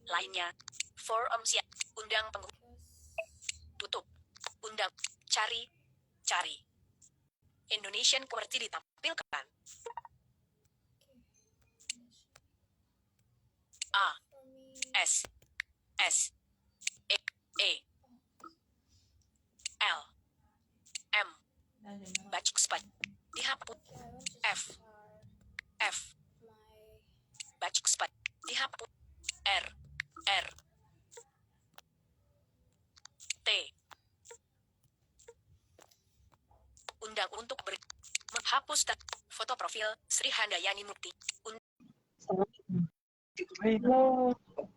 lainnya. Forum siap. Undang penghubung. Tutup. Undang. Cari. Indonesian QWERTY ditampilkan. A. S. E. L. M. Baca cepat. Dihapus. F. Baca cepat. Dihapus. R. T. Undang untuk menghapus foto profil Sri Handayani Mukti.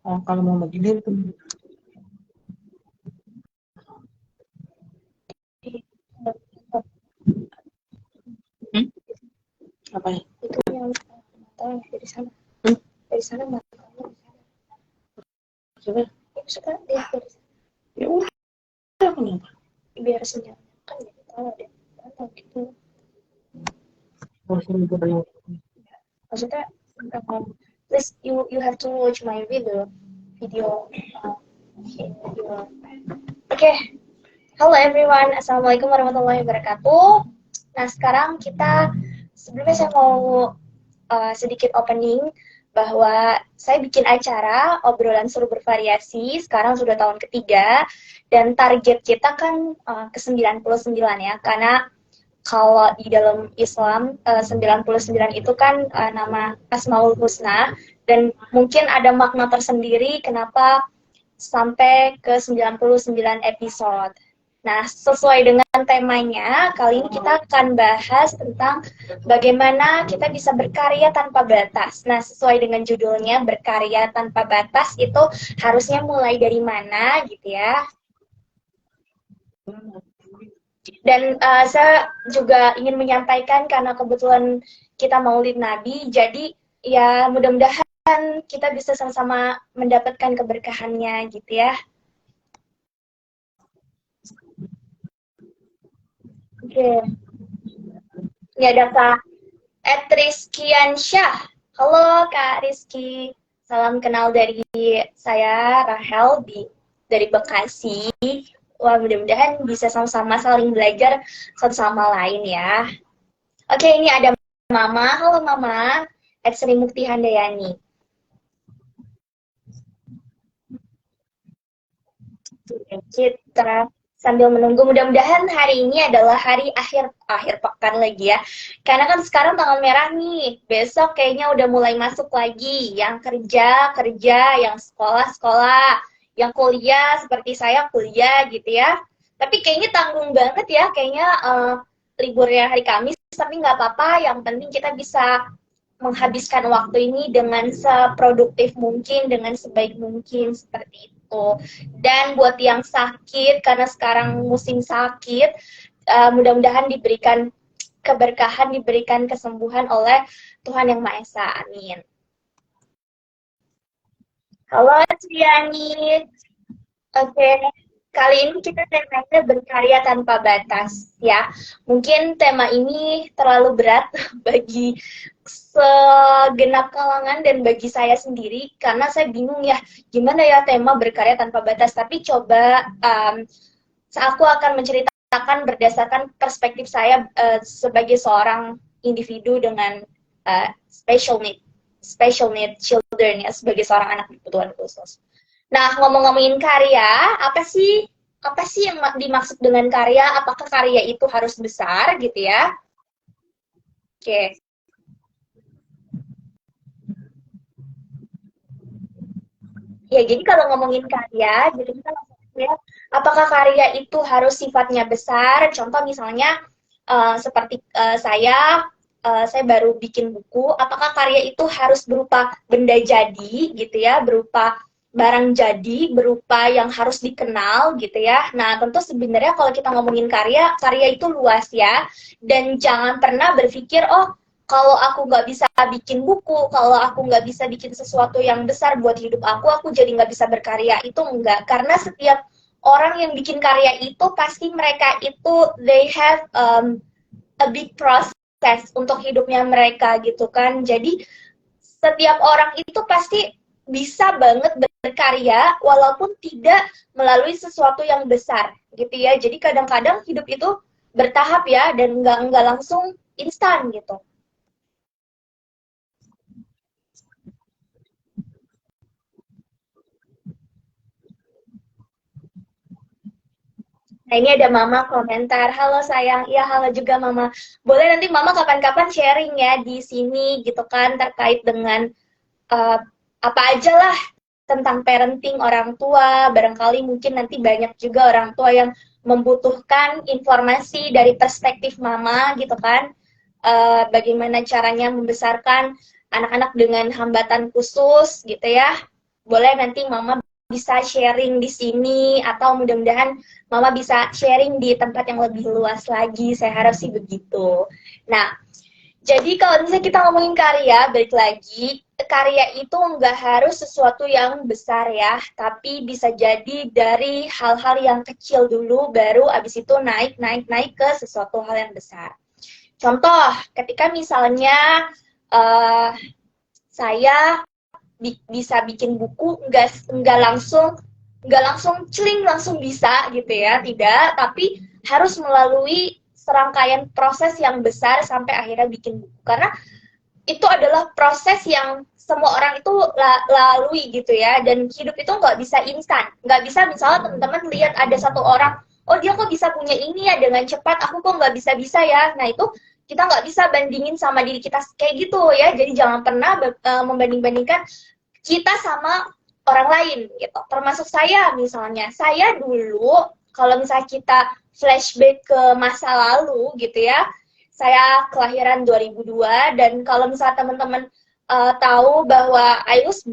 Kalau mau begini itu apa ya? Itu yang dari sana. Dari sana matanya. Coba. Suka dia dari sana. Ya udah kenapa? Biar sinyal kan jadi tahu deh. Atau gitu. Maksudnya please you have to watch my video. Okay. Halo everyone, assalamualaikum warahmatullahi wabarakatuh. Nah sekarang sebelumnya saya mau sedikit opening bahwa saya bikin acara obrolan seru bervariasi, sekarang sudah tahun ketiga, dan target kita kan ke 99 ya, karena kalau di dalam Islam 99 itu kan nama Asmaul Husna, dan mungkin ada makna tersendiri kenapa sampai ke 99 episode. Nah, sesuai dengan temanya, kali ini kita akan bahas tentang bagaimana kita bisa berkarya tanpa batas. Nah, sesuai dengan judulnya, berkarya tanpa batas itu harusnya mulai dari mana gitu ya. Dan saya juga ingin menyampaikan karena kebetulan kita Maulid Nabi, jadi ya mudah-mudahan kita bisa sama-sama mendapatkan keberkahannya gitu ya. Oke. Ini ada Kak Rizkyansyah. Halo Kak Rizky. Salam kenal dari saya Rahel dari Bekasi. Wah, mudah-mudahan bisa sama-sama saling belajar satu sama lain ya. Oke, ini ada Mama. Halo Mama. Sri Mukti Handayani. Citra. Sambil menunggu, mudah-mudahan hari ini adalah hari akhir pekan lagi ya. Karena kan sekarang tanggal merah nih, besok kayaknya udah mulai masuk lagi. Yang kerja, yang sekolah, yang kuliah, seperti saya kuliah gitu ya. Tapi kayaknya tanggung banget ya, kayaknya liburnya hari Kamis, tapi nggak apa-apa, yang penting kita bisa menghabiskan waktu ini dengan seproduktif mungkin, dengan sebaik mungkin, seperti itu. Dan buat yang sakit, karena sekarang musim sakit, mudah-mudahan diberikan keberkahan, diberikan kesembuhan oleh Tuhan Yang Maha Esa. Amin. Halo Triani. Oke, kali ini kita temanya berkarya tanpa batas ya. Mungkin tema ini terlalu berat bagi segenap kalangan dan bagi saya sendiri, karena saya bingung ya gimana ya tema berkarya tanpa batas. Tapi coba aku akan menceritakan berdasarkan perspektif saya sebagai seorang individu dengan special need children ya, sebagai seorang anak kebutuhan khusus. Nah, ngomongin karya, apa sih yang dimaksud dengan karya? Apakah karya itu harus besar gitu ya? Oke. Ya, jadi kalau ngomongin karya, gitu kita langsung ya, apakah karya itu harus sifatnya besar? Contoh misalnya seperti saya baru bikin buku, apakah karya itu harus berupa benda jadi gitu ya, berupa barang jadi, berupa yang harus dikenal gitu ya. Nah, tentu sebenarnya kalau kita ngomongin karya itu luas ya, dan jangan pernah berpikir, oh kalau aku nggak bisa bikin buku, kalau aku nggak bisa bikin sesuatu yang besar buat hidup aku jadi nggak bisa berkarya. Itu enggak, karena setiap orang yang bikin karya itu pasti mereka itu they have a big process untuk hidupnya mereka gitu kan. Jadi setiap orang itu pasti bisa banget berkarya walaupun tidak melalui sesuatu yang besar gitu ya. Jadi kadang-kadang hidup itu bertahap ya, dan nggak langsung instan gitu. Nah, ini ada Mama komentar, halo sayang, iya halo juga Mama. Boleh nanti Mama kapan-kapan sharing ya di sini gitu kan, terkait dengan uh, apa aja lah tentang parenting orang tua. Barangkali mungkin nanti banyak juga orang tua yang membutuhkan informasi dari perspektif Mama gitu kan. Bagaimana caranya membesarkan anak-anak dengan hambatan khusus gitu ya. Boleh nanti Mama bisa sharing di sini, atau mudah-mudahan Mama bisa sharing di tempat yang lebih luas lagi. Saya harap sih begitu. Nah, jadi kalau misalnya kita ngomongin karya, balik lagi, karya itu nggak harus sesuatu yang besar ya, tapi bisa jadi dari hal-hal yang kecil dulu, baru abis itu naik ke sesuatu hal yang besar. Contoh, ketika misalnya saya bisa bikin buku, nggak langsung celing langsung bisa gitu ya, tidak, tapi harus melalui serangkaian proses yang besar sampai akhirnya bikin buku, karena itu adalah proses yang semua orang itu lalui gitu ya, dan hidup itu nggak bisa instan, nggak bisa misalnya teman-teman lihat ada satu orang, oh dia kok bisa punya ini ya dengan cepat, aku kok nggak bisa ya. Nah itu kita nggak bisa bandingin sama diri kita kayak gitu ya, jadi jangan pernah membanding-bandingkan kita sama orang lain gitu. Termasuk saya misalnya, saya dulu kalau misalnya kita flashback ke masa lalu gitu ya, saya kelahiran 2002, dan kalau misalnya teman-teman tahu bahwa I was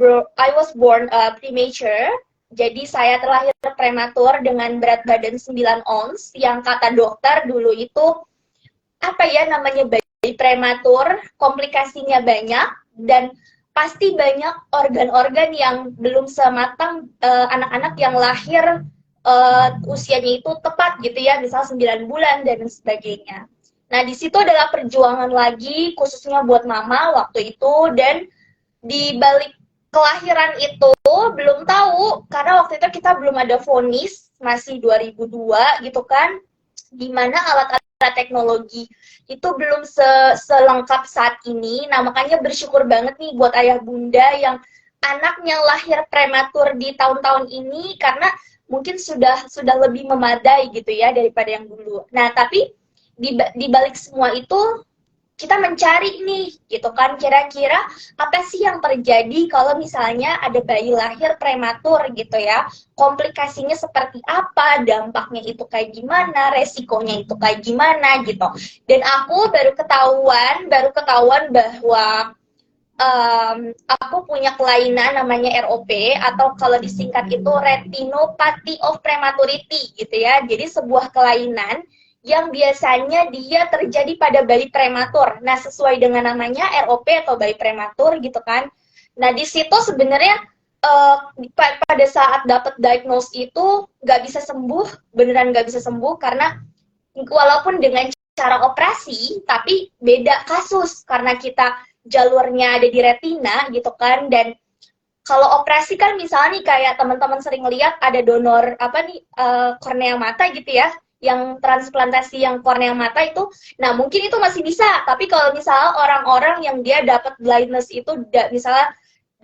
born premature, jadi saya terlahir prematur dengan berat badan 9 ons, yang kata dokter dulu itu apa ya namanya, bayi prematur, komplikasinya banyak, dan pasti banyak organ-organ yang belum sematang anak-anak yang lahir usianya itu tepat gitu ya, misal 9 bulan dan sebagainya. Nah, di situ adalah perjuangan lagi khususnya buat Mama waktu itu, dan di balik kelahiran itu belum tahu, karena waktu itu kita belum ada vonis, masih 2002 gitu kan, dimana alat-alat teknologi itu belum selengkap saat ini. Nah, makanya bersyukur banget nih buat ayah bunda yang anaknya lahir prematur di tahun-tahun ini, karena mungkin sudah lebih memadai gitu ya daripada yang dulu. Nah, tapi di balik semua itu kita mencari nih gitu kan, kira-kira apa sih yang terjadi kalau misalnya ada bayi lahir prematur gitu ya, komplikasinya seperti apa, dampaknya itu kayak gimana, resikonya itu kayak gimana gitu. Dan aku baru ketahuan bahwa aku punya kelainan namanya ROP, atau kalau disingkat itu retinopathy of prematurity gitu ya. Jadi sebuah kelainan yang biasanya dia terjadi pada bayi prematur. Nah, sesuai dengan namanya ROP atau bayi prematur gitu kan. Nah, di situ sebenarnya pada saat dapat diagnose itu nggak bisa sembuh, beneran nggak bisa sembuh, karena walaupun dengan cara operasi, tapi beda kasus karena kita jalurnya ada di retina gitu kan. Dan kalau operasi kan misalnya nih, kayak teman-teman sering lihat ada donor apa nih kornea mata gitu ya, yang transplantasi yang kornea mata itu, nah mungkin itu masih bisa. Tapi kalau misalnya orang-orang yang dia dapat blindness itu misalnya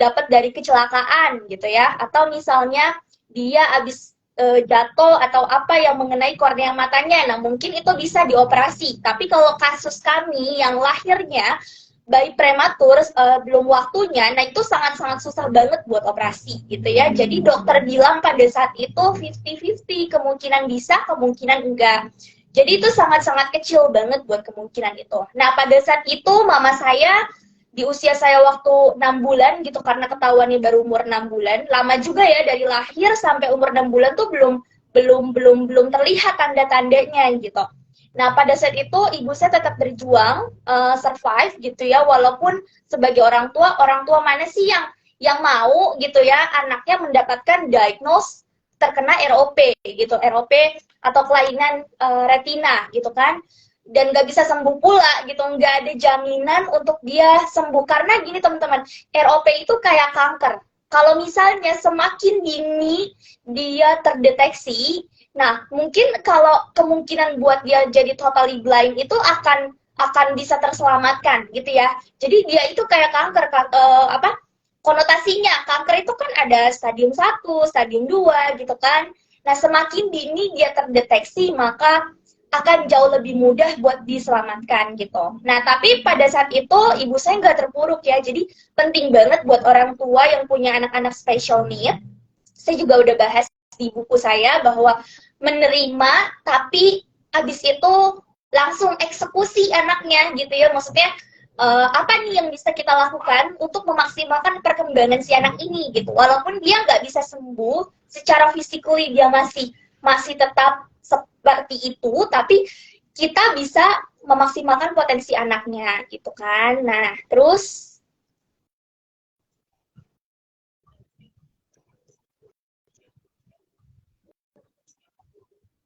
dapat dari kecelakaan gitu ya, atau misalnya dia habis jatuh atau apa yang mengenai kornea matanya, nah mungkin itu bisa dioperasi. Tapi kalau kasus kami yang lahirnya bayi prematur belum waktunya, nah itu sangat-sangat susah banget buat operasi gitu ya. Jadi dokter bilang pada saat itu 50-50, kemungkinan bisa, kemungkinan enggak. Jadi itu sangat-sangat kecil banget buat kemungkinan itu. Nah, pada saat itu mama saya di usia saya waktu 6 bulan gitu, karena ketahuannya baru umur 6 bulan, lama juga ya, dari lahir sampai umur 6 bulan tuh belum terlihat tanda-tandanya gitu. Nah, pada saat itu ibu saya tetap berjuang survive gitu ya, walaupun sebagai orang tua mana sih yang mau gitu ya anaknya mendapatkan diagnose terkena ROP gitu, ROP atau kelainan retina gitu kan, dan nggak bisa sembuh pula gitu, nggak ada jaminan untuk dia sembuh. Karena gini teman-teman, ROP itu kayak kanker. kalau misalnya semakin dini dia terdeteksi, nah mungkin kalau kemungkinan buat dia jadi totally blind itu akan bisa terselamatkan gitu ya. Jadi dia itu kayak kanker konotasinya kanker itu kan ada stadium 1, stadium 2 gitu kan. Nah, semakin dini dia terdeteksi maka akan jauh lebih mudah buat diselamatkan gitu. Nah, tapi pada saat itu ibu saya nggak terpuruk ya. Jadi penting banget buat orang tua yang punya anak-anak special need. Saya juga udah bahas di buku saya bahwa menerima tapi habis itu langsung eksekusi anaknya gitu ya. Maksudnya apa nih yang bisa kita lakukan untuk memaksimalkan perkembangan si anak ini gitu. Walaupun dia nggak bisa sembuh secara physically, dia masih tetap seperti itu, tapi kita bisa memaksimalkan potensi anaknya gitu kan. Nah, terus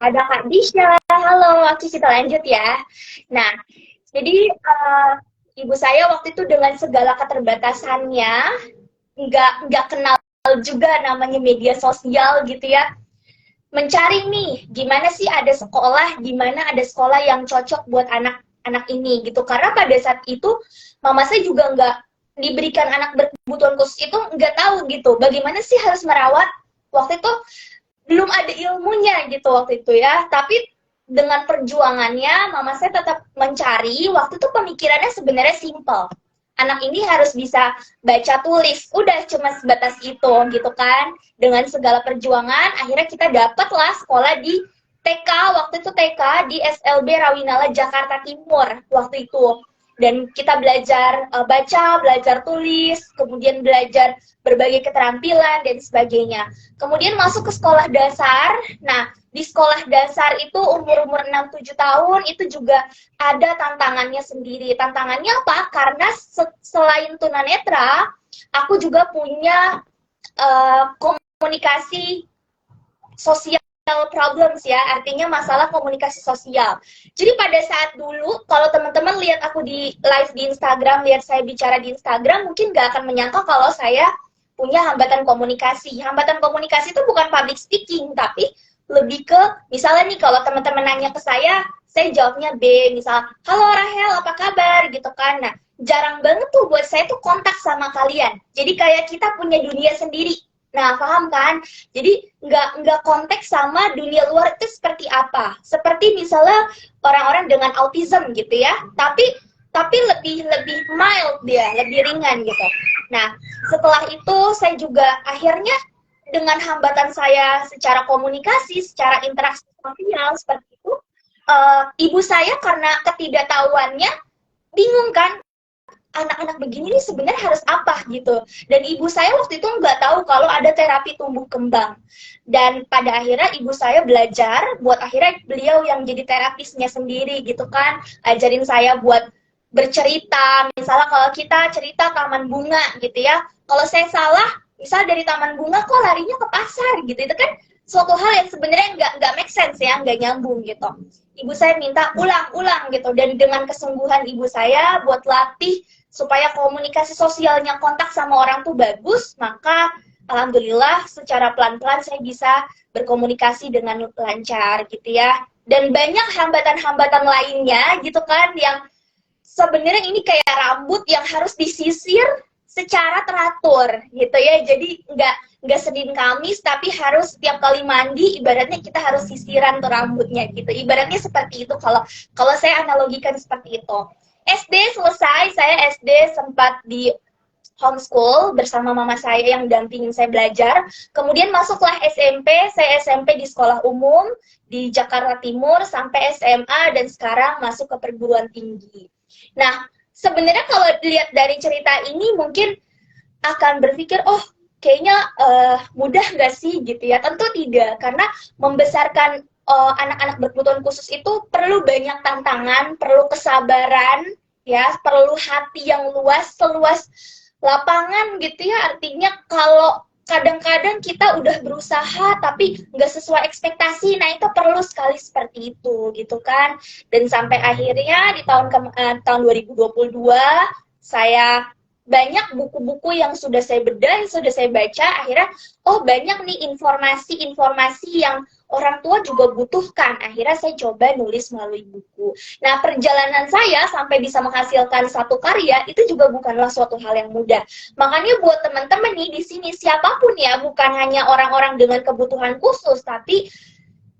ada Kak Disha. Halo, kita lanjut ya. Nah, jadi ibu saya waktu itu dengan segala keterbatasannya nggak kenal juga namanya media sosial gitu ya, mencari nih gimana sih ada sekolah yang cocok buat anak-anak ini gitu. Karena pada saat itu mama saya juga nggak diberikan anak berkebutuhan khusus itu, nggak tahu gitu bagaimana sih harus merawat. Waktu itu belum ada ilmunya gitu waktu itu ya, tapi dengan perjuangannya mama saya tetap mencari. Waktu itu pemikirannya sebenarnya simple, anak ini harus bisa baca tulis, udah cuma sebatas itu gitu kan. Dengan segala perjuangan akhirnya kita dapatlah sekolah di TK, waktu itu TK di SLB Rawinala Jakarta Timur waktu itu. Dan kita belajar baca, belajar tulis, kemudian belajar berbagai keterampilan dan sebagainya. Kemudian masuk ke sekolah dasar. Nah, di sekolah dasar itu umur 6-7 tahun itu juga ada tantangannya sendiri. Tantangannya apa? Karena selain tunanetra, aku juga punya komunikasi sosial problems ya, artinya masalah komunikasi sosial. Jadi pada saat dulu, kalau teman-teman lihat aku di live di Instagram, lihat saya bicara di Instagram, mungkin nggak akan menyangka kalau saya punya hambatan komunikasi. Hambatan komunikasi itu bukan public speaking, tapi lebih ke, misalnya nih kalau teman-teman nanya ke saya jawabnya B, misal, halo Rahel, apa kabar, gitu kan. Nah, jarang banget tuh buat saya tuh kontak sama kalian. Jadi kayak kita punya dunia sendiri. Nah, paham kan? Jadi nggak konteks sama dunia luar itu seperti apa. Seperti misalnya orang-orang dengan autism gitu ya, tapi lebih mild dia, lebih ringan gitu. Nah, setelah itu saya juga akhirnya dengan hambatan saya secara komunikasi, secara interaksi sosial seperti itu, ibu saya karena ketidaktahuannya bingung kan, anak-anak begini nih sebenarnya harus apa gitu. Dan ibu saya waktu itu nggak tahu kalau ada terapi tumbuh kembang. Dan pada akhirnya ibu saya belajar, buat akhirnya beliau yang jadi terapisnya sendiri gitu kan. Ajarin saya buat bercerita, misalnya kalau kita cerita taman bunga gitu ya. Kalau saya salah, misal dari taman bunga kok larinya ke pasar gitu. Itu kan suatu hal yang sebenarnya nggak make sense ya, nggak nyambung gitu. Ibu saya minta ulang-ulang gitu. Dan dengan kesungguhan ibu saya buat latih supaya komunikasi sosialnya, kontak sama orang tuh bagus, maka alhamdulillah secara pelan-pelan saya bisa berkomunikasi dengan lancar gitu ya. Dan banyak hambatan-hambatan lainnya gitu kan, yang sebenarnya ini kayak rambut yang harus disisir secara teratur gitu ya. Jadi nggak Senin Kamis, tapi harus setiap kali mandi ibaratnya kita harus sisiran tuh rambutnya gitu. Ibaratnya seperti itu kalau saya analogikan seperti itu. SD selesai, saya SD sempat di homeschool bersama mama saya yang dampingin saya belajar. Kemudian masuklah SMP, saya SMP di sekolah umum di Jakarta Timur sampai SMA dan sekarang masuk ke perguruan tinggi. Nah, sebenarnya kalau dilihat dari cerita ini mungkin akan berpikir, oh kayaknya mudah nggak sih gitu ya. Tentu tidak, karena membesarkan anak-anak berkebutuhan khusus itu perlu banyak tantangan, perlu kesabaran, ya, perlu hati yang luas, seluas lapangan gitu ya. Artinya kalau kadang-kadang kita udah berusaha tapi nggak sesuai ekspektasi, nah itu perlu sekali seperti itu gitu kan. Dan sampai akhirnya di tahun 2022 saya banyak buku-buku yang sudah saya bedah, yang sudah saya baca, akhirnya oh banyak nih informasi-informasi yang orang tua juga butuhkan. Akhirnya saya coba nulis melalui buku. Nah, perjalanan saya sampai bisa menghasilkan satu karya itu juga bukanlah suatu hal yang mudah. Makanya buat teman-teman nih di sini, siapapun ya, bukan hanya orang-orang dengan kebutuhan khusus, tapi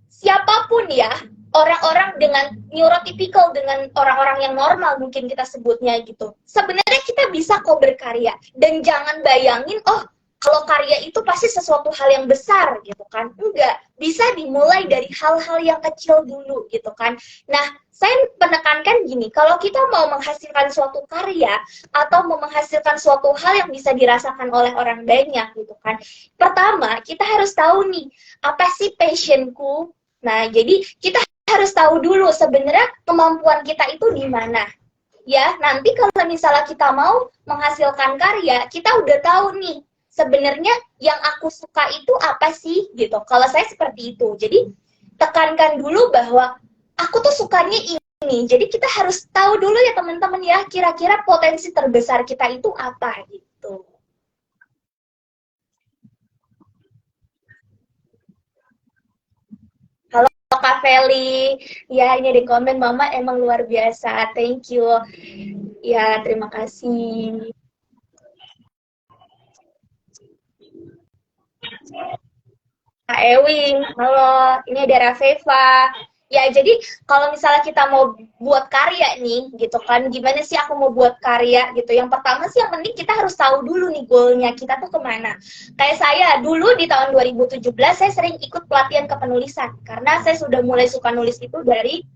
siapapun ya, orang-orang dengan neurotypical, dengan orang-orang yang normal mungkin kita sebutnya gitu. Sebenarnya kita bisa kok berkarya. Dan jangan bayangin, oh kalau karya itu pasti sesuatu hal yang besar gitu kan. Enggak, bisa dimulai dari hal-hal yang kecil dulu gitu kan. Nah, saya menekankan gini, kalau kita mau menghasilkan suatu karya atau mau menghasilkan suatu hal yang bisa dirasakan oleh orang banyak gitu kan. Pertama, kita harus tahu nih, apa sih passionku? Nah, jadi kita harus tahu dulu sebenarnya kemampuan kita itu di mana. Ya, nanti kalau misalnya kita mau menghasilkan karya, kita udah tahu nih, sebenarnya yang aku suka itu apa sih gitu. Kalau saya seperti itu. Jadi, tekankan dulu bahwa aku tuh sukanya ini. Jadi kita harus tahu dulu ya teman-teman ya, kira-kira potensi terbesar kita itu apa gitu. Kak Feli, ya ini di komen Mama emang luar biasa, thank you. Ya terima kasih. Kak Ewing, halo, ini ada Rafeva. Ya jadi kalau misalnya kita mau buat karya nih, gitu kan, gimana sih aku mau buat karya gitu. Yang pertama sih yang penting kita harus tahu dulu nih goalnya kita tuh kemana. Kayak saya dulu di tahun 2017 saya sering ikut pelatihan kepenulisan karena saya sudah mulai suka nulis itu dari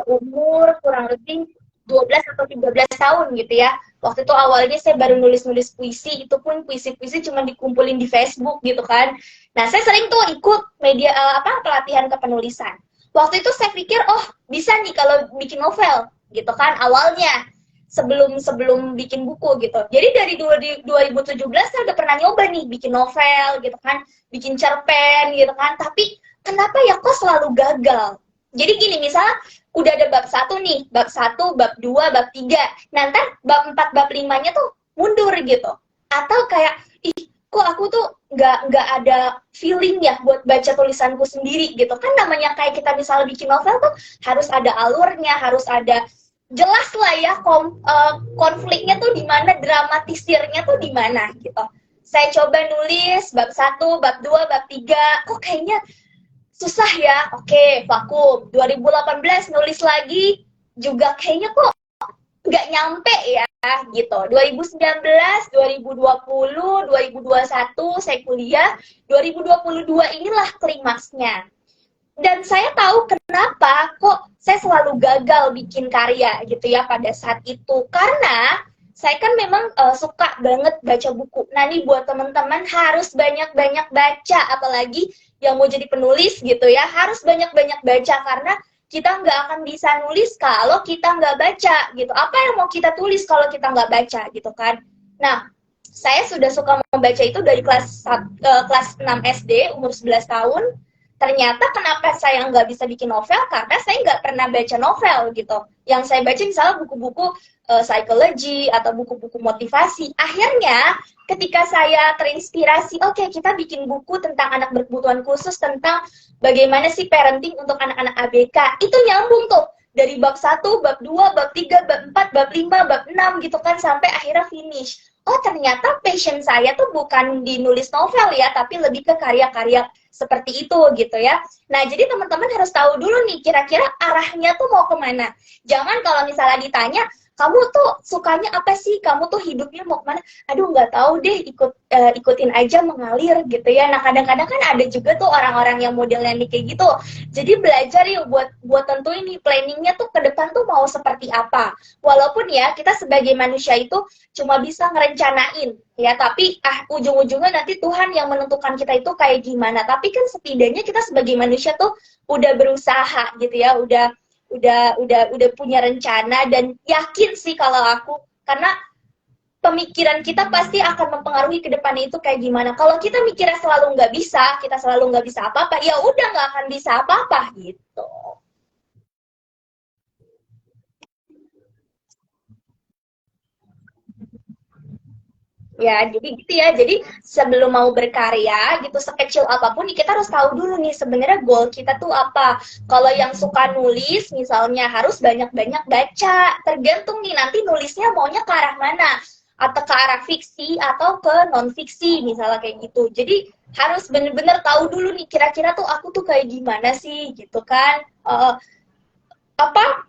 umur kurang lebih 12 atau 13 tahun gitu ya. Waktu itu awalnya saya baru nulis-nulis puisi, itu pun puisi-puisi cuma dikumpulin di Facebook gitu kan. Nah, saya sering tuh ikut media pelatihan kepenulisan. Waktu itu saya pikir, oh bisa nih kalau bikin novel gitu kan awalnya sebelum bikin buku gitu. Jadi dari 2017 saya udah pernah nyoba nih bikin novel gitu kan, bikin cerpen gitu kan. Tapi kenapa ya kok selalu gagal? Jadi gini, misalnya udah ada bab 1 nih, bab 1, bab 2, bab 3. Nah, ntar bab 4, bab 5-nya tuh mundur gitu. Atau kayak, ih, kok aku tuh nggak ada feeling ya buat baca tulisanku sendiri gitu. Kan namanya kayak kita misalnya bikin novel tuh harus ada alurnya, harus ada jelas lah ya konfliknya tuh di mana, dramatisirnya tuh di mana gitu. Saya coba nulis bab 1, bab 2, bab 3, kok kayaknya susah ya. Oke, vakum. 2018 nulis lagi juga kayaknya kok nggak nyampe ya gitu. 2019, 2020, 2021 saya kuliah, 2022 inilah klimaksnya. Dan saya tahu kenapa kok saya selalu gagal bikin karya gitu ya pada saat itu. Karena saya kan memang suka banget baca buku. Nah, nih buat teman-teman harus banyak-banyak baca, apalagi yang mau jadi penulis gitu ya, harus banyak-banyak baca karena kita nggak akan bisa nulis kalau kita nggak baca gitu. Apa yang mau kita tulis kalau kita nggak baca gitu kan? Nah, saya sudah suka membaca itu dari kelas 6 SD, umur 11 tahun. Ternyata kenapa saya nggak bisa bikin novel? Karena saya nggak pernah baca novel gitu. Yang saya baca misalnya buku-buku psikologi atau buku-buku motivasi. Akhirnya ketika saya terinspirasi, oke, kita bikin buku tentang anak berkebutuhan khusus, tentang bagaimana sih parenting untuk anak-anak ABK. Itu nyambung tuh dari bab 1, bab 2, bab 3, bab 4, bab 5, bab 6 gitu kan sampai akhirnya finish. Oh, ternyata passion saya tuh bukan di nulis novel ya, tapi lebih ke karya-karya seperti itu gitu ya. Nah, jadi teman-teman harus tahu dulu nih kira-kira arahnya tuh mau kemana. Jangan kalau misalnya ditanya, kamu tuh sukanya apa sih? Kamu tuh hidupnya mau kemana? Aduh, nggak tahu deh, ikutin aja mengalir gitu ya. Nah, kadang-kadang kan ada juga tuh orang-orang yang modelnya nih kayak gitu. Jadi belajar yuk buat tentuin nih planningnya tuh ke depan tuh mau seperti apa. Walaupun ya kita sebagai manusia itu cuma bisa ngerencanain ya, tapi ujung-ujungnya nanti Tuhan yang menentukan kita itu kayak gimana. Tapi kan setidaknya kita sebagai manusia tuh udah berusaha gitu ya, udah punya rencana dan yakin sih kalau aku, karena pemikiran kita pasti akan mempengaruhi ke depannya itu kayak gimana. Kalau kita mikirnya selalu nggak bisa, kita selalu nggak bisa apa-apa, ya udah nggak akan bisa apa-apa gitu. Ya, jadi gitu ya. Jadi sebelum mau berkarya gitu sekecil apapun kita harus tahu dulu nih sebenarnya goal kita tuh apa. Kalau yang suka nulis misalnya harus banyak-banyak baca. Tergantung nih nanti nulisnya maunya ke arah mana. Atau ke arah fiksi atau ke non fiksi misalnya kayak gitu. Jadi harus bener-bener tahu dulu nih kira-kira tuh aku tuh kayak gimana sih gitu kan. Apa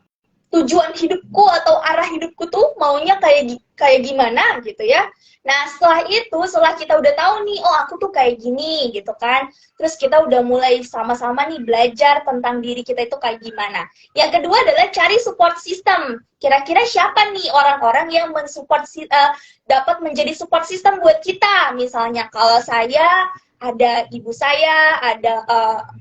tujuan hidupku atau arah hidupku tuh maunya kayak gimana gitu ya. Nah, setelah kita udah tahu nih, oh aku tuh kayak gini gitu kan. Terus kita udah mulai sama-sama nih belajar tentang diri kita itu kayak gimana. Yang kedua adalah cari support system. Kira-kira siapa nih orang-orang yang dapat menjadi support system buat kita? Misalnya kalau saya ada ibu saya, ada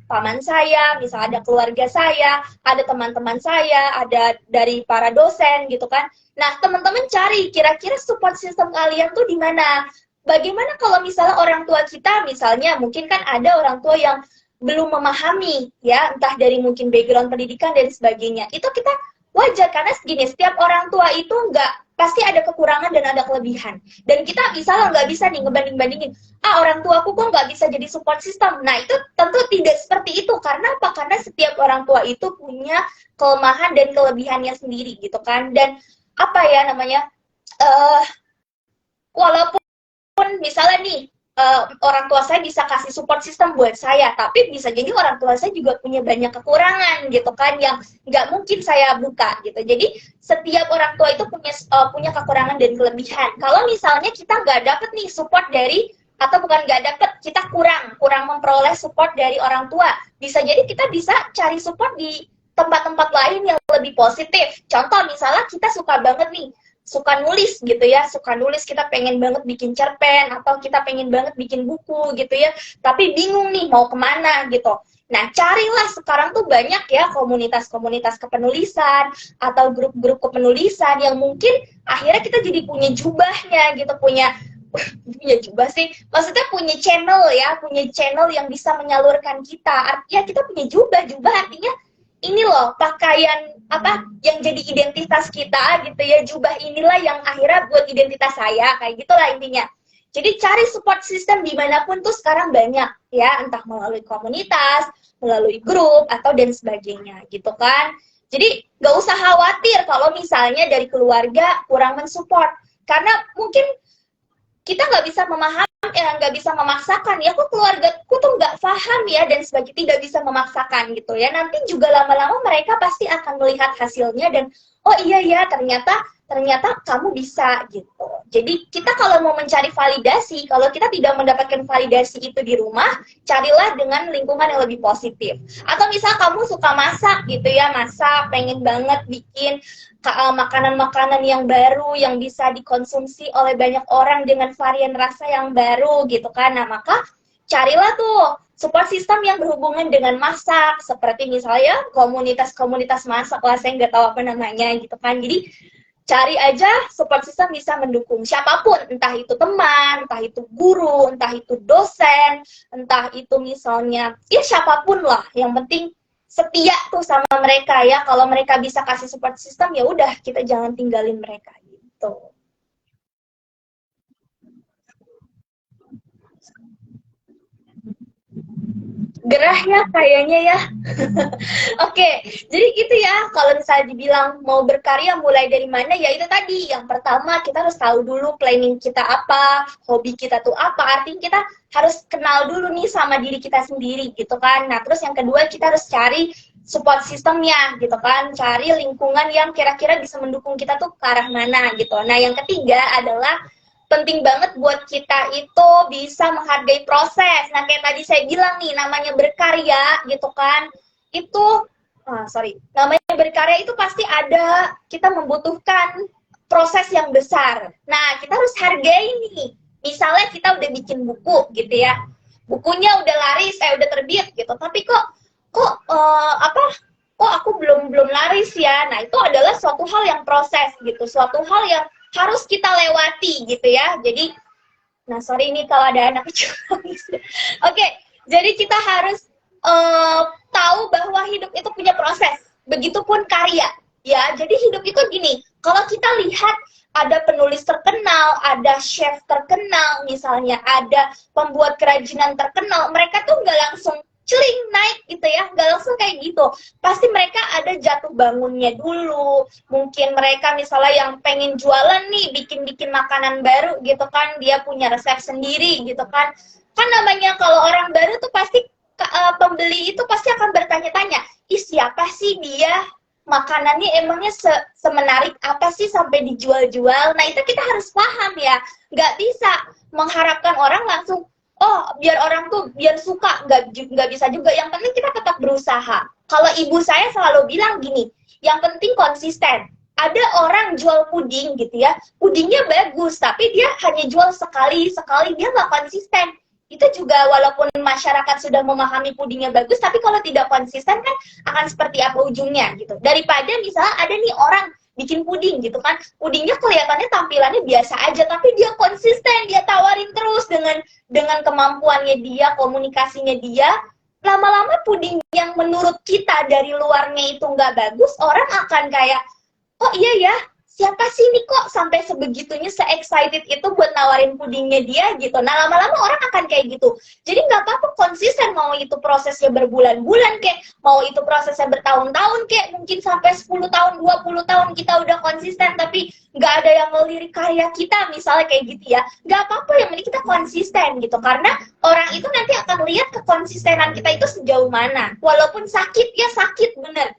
paman saya, misalnya ada keluarga saya, ada teman-teman saya, ada dari para dosen gitu kan. Nah, teman-teman cari kira-kira support system kalian tuh di mana. Bagaimana kalau misalnya orang tua kita, misalnya mungkin kan ada orang tua yang belum memahami ya, entah dari mungkin background pendidikan dan sebagainya. Itu kita wajar karena segini, setiap orang tua itu pasti ada kekurangan dan ada kelebihan. Dan kita misalnya nggak bisa nih ngebanding-bandingin, orang tuaku kok nggak bisa jadi support system. Nah, itu tentu tidak seperti itu. Karena apa? Karena setiap orang tua itu punya kelemahan dan kelebihannya sendiri gitu kan. Dan apa ya namanya, walaupun misalnya nih, orang tua saya bisa kasih support system buat saya, tapi bisa jadi orang tua saya juga punya banyak kekurangan gitu kan, yang nggak mungkin saya buka gitu. Jadi setiap orang tua itu punya kekurangan dan kelebihan. Kalau misalnya kita nggak dapet nih support dari, atau bukan nggak dapet, kita kurang memperoleh support dari orang tua, bisa jadi kita bisa cari support di tempat-tempat lain yang lebih positif. Contoh misalnya kita suka banget nih, suka nulis gitu ya, suka nulis, kita pengen banget bikin cerpen, atau kita pengen banget bikin buku gitu ya, tapi bingung nih mau kemana gitu. Nah, carilah sekarang tuh banyak ya komunitas-komunitas kepenulisan, atau grup-grup kepenulisan yang mungkin akhirnya kita jadi punya jubahnya gitu, punya jubah sih, maksudnya punya channel yang bisa menyalurkan kita. Artinya kita punya jubah artinya ini loh pakaian apa yang jadi identitas kita gitu ya, jubah inilah yang akhirnya buat identitas saya, kayak gitulah intinya. Jadi cari support system dimanapun tuh sekarang banyak ya, entah melalui komunitas, melalui grup, atau dan sebagainya gitu kan. Jadi gak usah khawatir kalau misalnya dari keluarga kurang mensupport, karena mungkin kita nggak bisa nggak bisa memaksakan ya, kok keluargaku tuh nggak paham ya dan sebagainya, tidak bisa memaksakan gitu ya. Nanti juga lama-lama mereka pasti akan melihat hasilnya dan oh iya ya ternyata kamu bisa gitu. Jadi kita kalau mau mencari validasi, kalau kita tidak mendapatkan validasi itu di rumah, carilah dengan lingkungan yang lebih positif. Atau misal kamu suka masak gitu ya, masak, pengen banget bikin makanan-makanan yang baru yang bisa dikonsumsi oleh banyak orang dengan varian rasa yang baru gitu kan. Nah, maka carilah tuh support system yang berhubungan dengan masak, seperti misalnya komunitas-komunitas masak lah, saya nggak tahu apa namanya gitu kan. Jadi cari aja support system bisa mendukung siapapun, entah itu teman, entah itu guru, entah itu dosen, entah itu misalnya ya siapapun lah, yang penting setia tuh sama mereka ya. Kalau mereka bisa kasih support system, ya udah kita jangan tinggalin mereka gitu. Gerah ya kayaknya ya. Oke, jadi gitu ya. Kalau misalnya dibilang mau berkarya mulai dari mana, ya itu tadi. Yang pertama kita harus tahu dulu planning kita apa, hobi kita tuh apa. Artinya kita harus kenal dulu nih sama diri kita sendiri gitu kan. Nah, terus yang kedua kita harus cari support sistemnya gitu kan. Cari lingkungan yang kira-kira bisa mendukung kita tuh ke arah mana gitu. Nah, yang ketiga adalah penting banget buat kita itu bisa menghargai proses. Nah, kayak tadi saya bilang nih, namanya berkarya gitu kan, itu, namanya berkarya itu pasti ada, kita membutuhkan proses yang besar. Nah, kita harus hargai nih. Misalnya kita udah bikin buku gitu ya, bukunya udah laris, udah terbit gitu, tapi kok aku belum laris ya. Nah, itu adalah suatu hal yang proses gitu, suatu hal yang harus kita lewati gitu ya. Jadi, nah sorry ini kalau ada anak kecil. Oke, jadi kita harus tahu bahwa hidup itu punya proses. Begitupun karya, ya. Jadi hidup itu gini, kalau kita lihat ada penulis terkenal, ada chef terkenal, misalnya ada pembuat kerajinan terkenal, mereka tuh nggak langsung celing naik gitu ya, nggak langsung kayak gitu. Pasti mereka ada jatuh bangunnya dulu. Mungkin mereka misalnya yang pengen jualan nih, bikin-bikin makanan baru gitu kan, dia punya resep sendiri gitu kan. Kan namanya kalau orang baru tuh pasti pembeli itu pasti akan bertanya-tanya, ih siapa sih dia? Makanannya emangnya semenarik apa sih sampai dijual-jual? Nah itu kita harus paham ya, nggak bisa mengharapkan orang langsung oh biar orang tuh biar suka, nggak bisa juga. Yang penting kita tetap berusaha. Kalau ibu saya selalu bilang gini, yang penting konsisten. Ada orang jual puding gitu ya, pudingnya bagus tapi dia hanya jual sekali dia nggak konsisten. Itu juga walaupun masyarakat sudah memahami pudingnya bagus, tapi kalau tidak konsisten kan akan seperti apa ujungnya gitu. Daripada misalnya ada nih orang bikin puding gitu kan, pudingnya kelihatannya tampilannya biasa aja, tapi dia konsisten, dia tawarin terus dengan kemampuannya dia, komunikasinya dia, lama-lama puding yang menurut kita dari luarnya itu nggak bagus, orang akan kayak, oh iya ya, siapa sih nih kok sampai sebegitunya, se-excited itu buat nawarin pudingnya dia gitu. Nah lama-lama orang akan kayak gitu. Jadi nggak apa-apa konsisten, mau itu prosesnya berbulan-bulan kek, mau itu prosesnya bertahun-tahun kek, mungkin sampai 10 tahun, 20 tahun kita udah konsisten tapi nggak ada yang melirik karya kita misalnya kayak gitu ya. Nggak apa-apa, yang penting kita konsisten gitu. Karena orang itu nanti akan lihat kekonsistenan kita itu sejauh mana. Walaupun sakit ya sakit bener.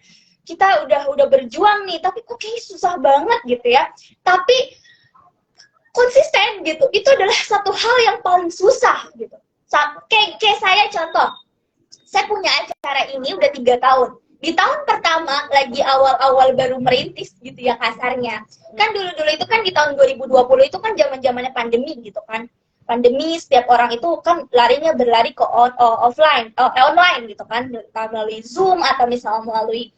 Kita udah berjuang nih, tapi kok kayak susah banget gitu ya. Tapi konsisten gitu, itu adalah satu hal yang paling susah gitu. Kayak saya contoh, saya punya acara ini udah 3 tahun. Di tahun pertama, lagi awal-awal baru merintis gitu ya kasarnya. Kan dulu-dulu itu kan di tahun 2020 itu kan zaman-zamannya pandemi gitu kan. Pandemi, setiap orang itu kan larinya berlari ke online gitu kan. Melalui Zoom atau misalnya melalui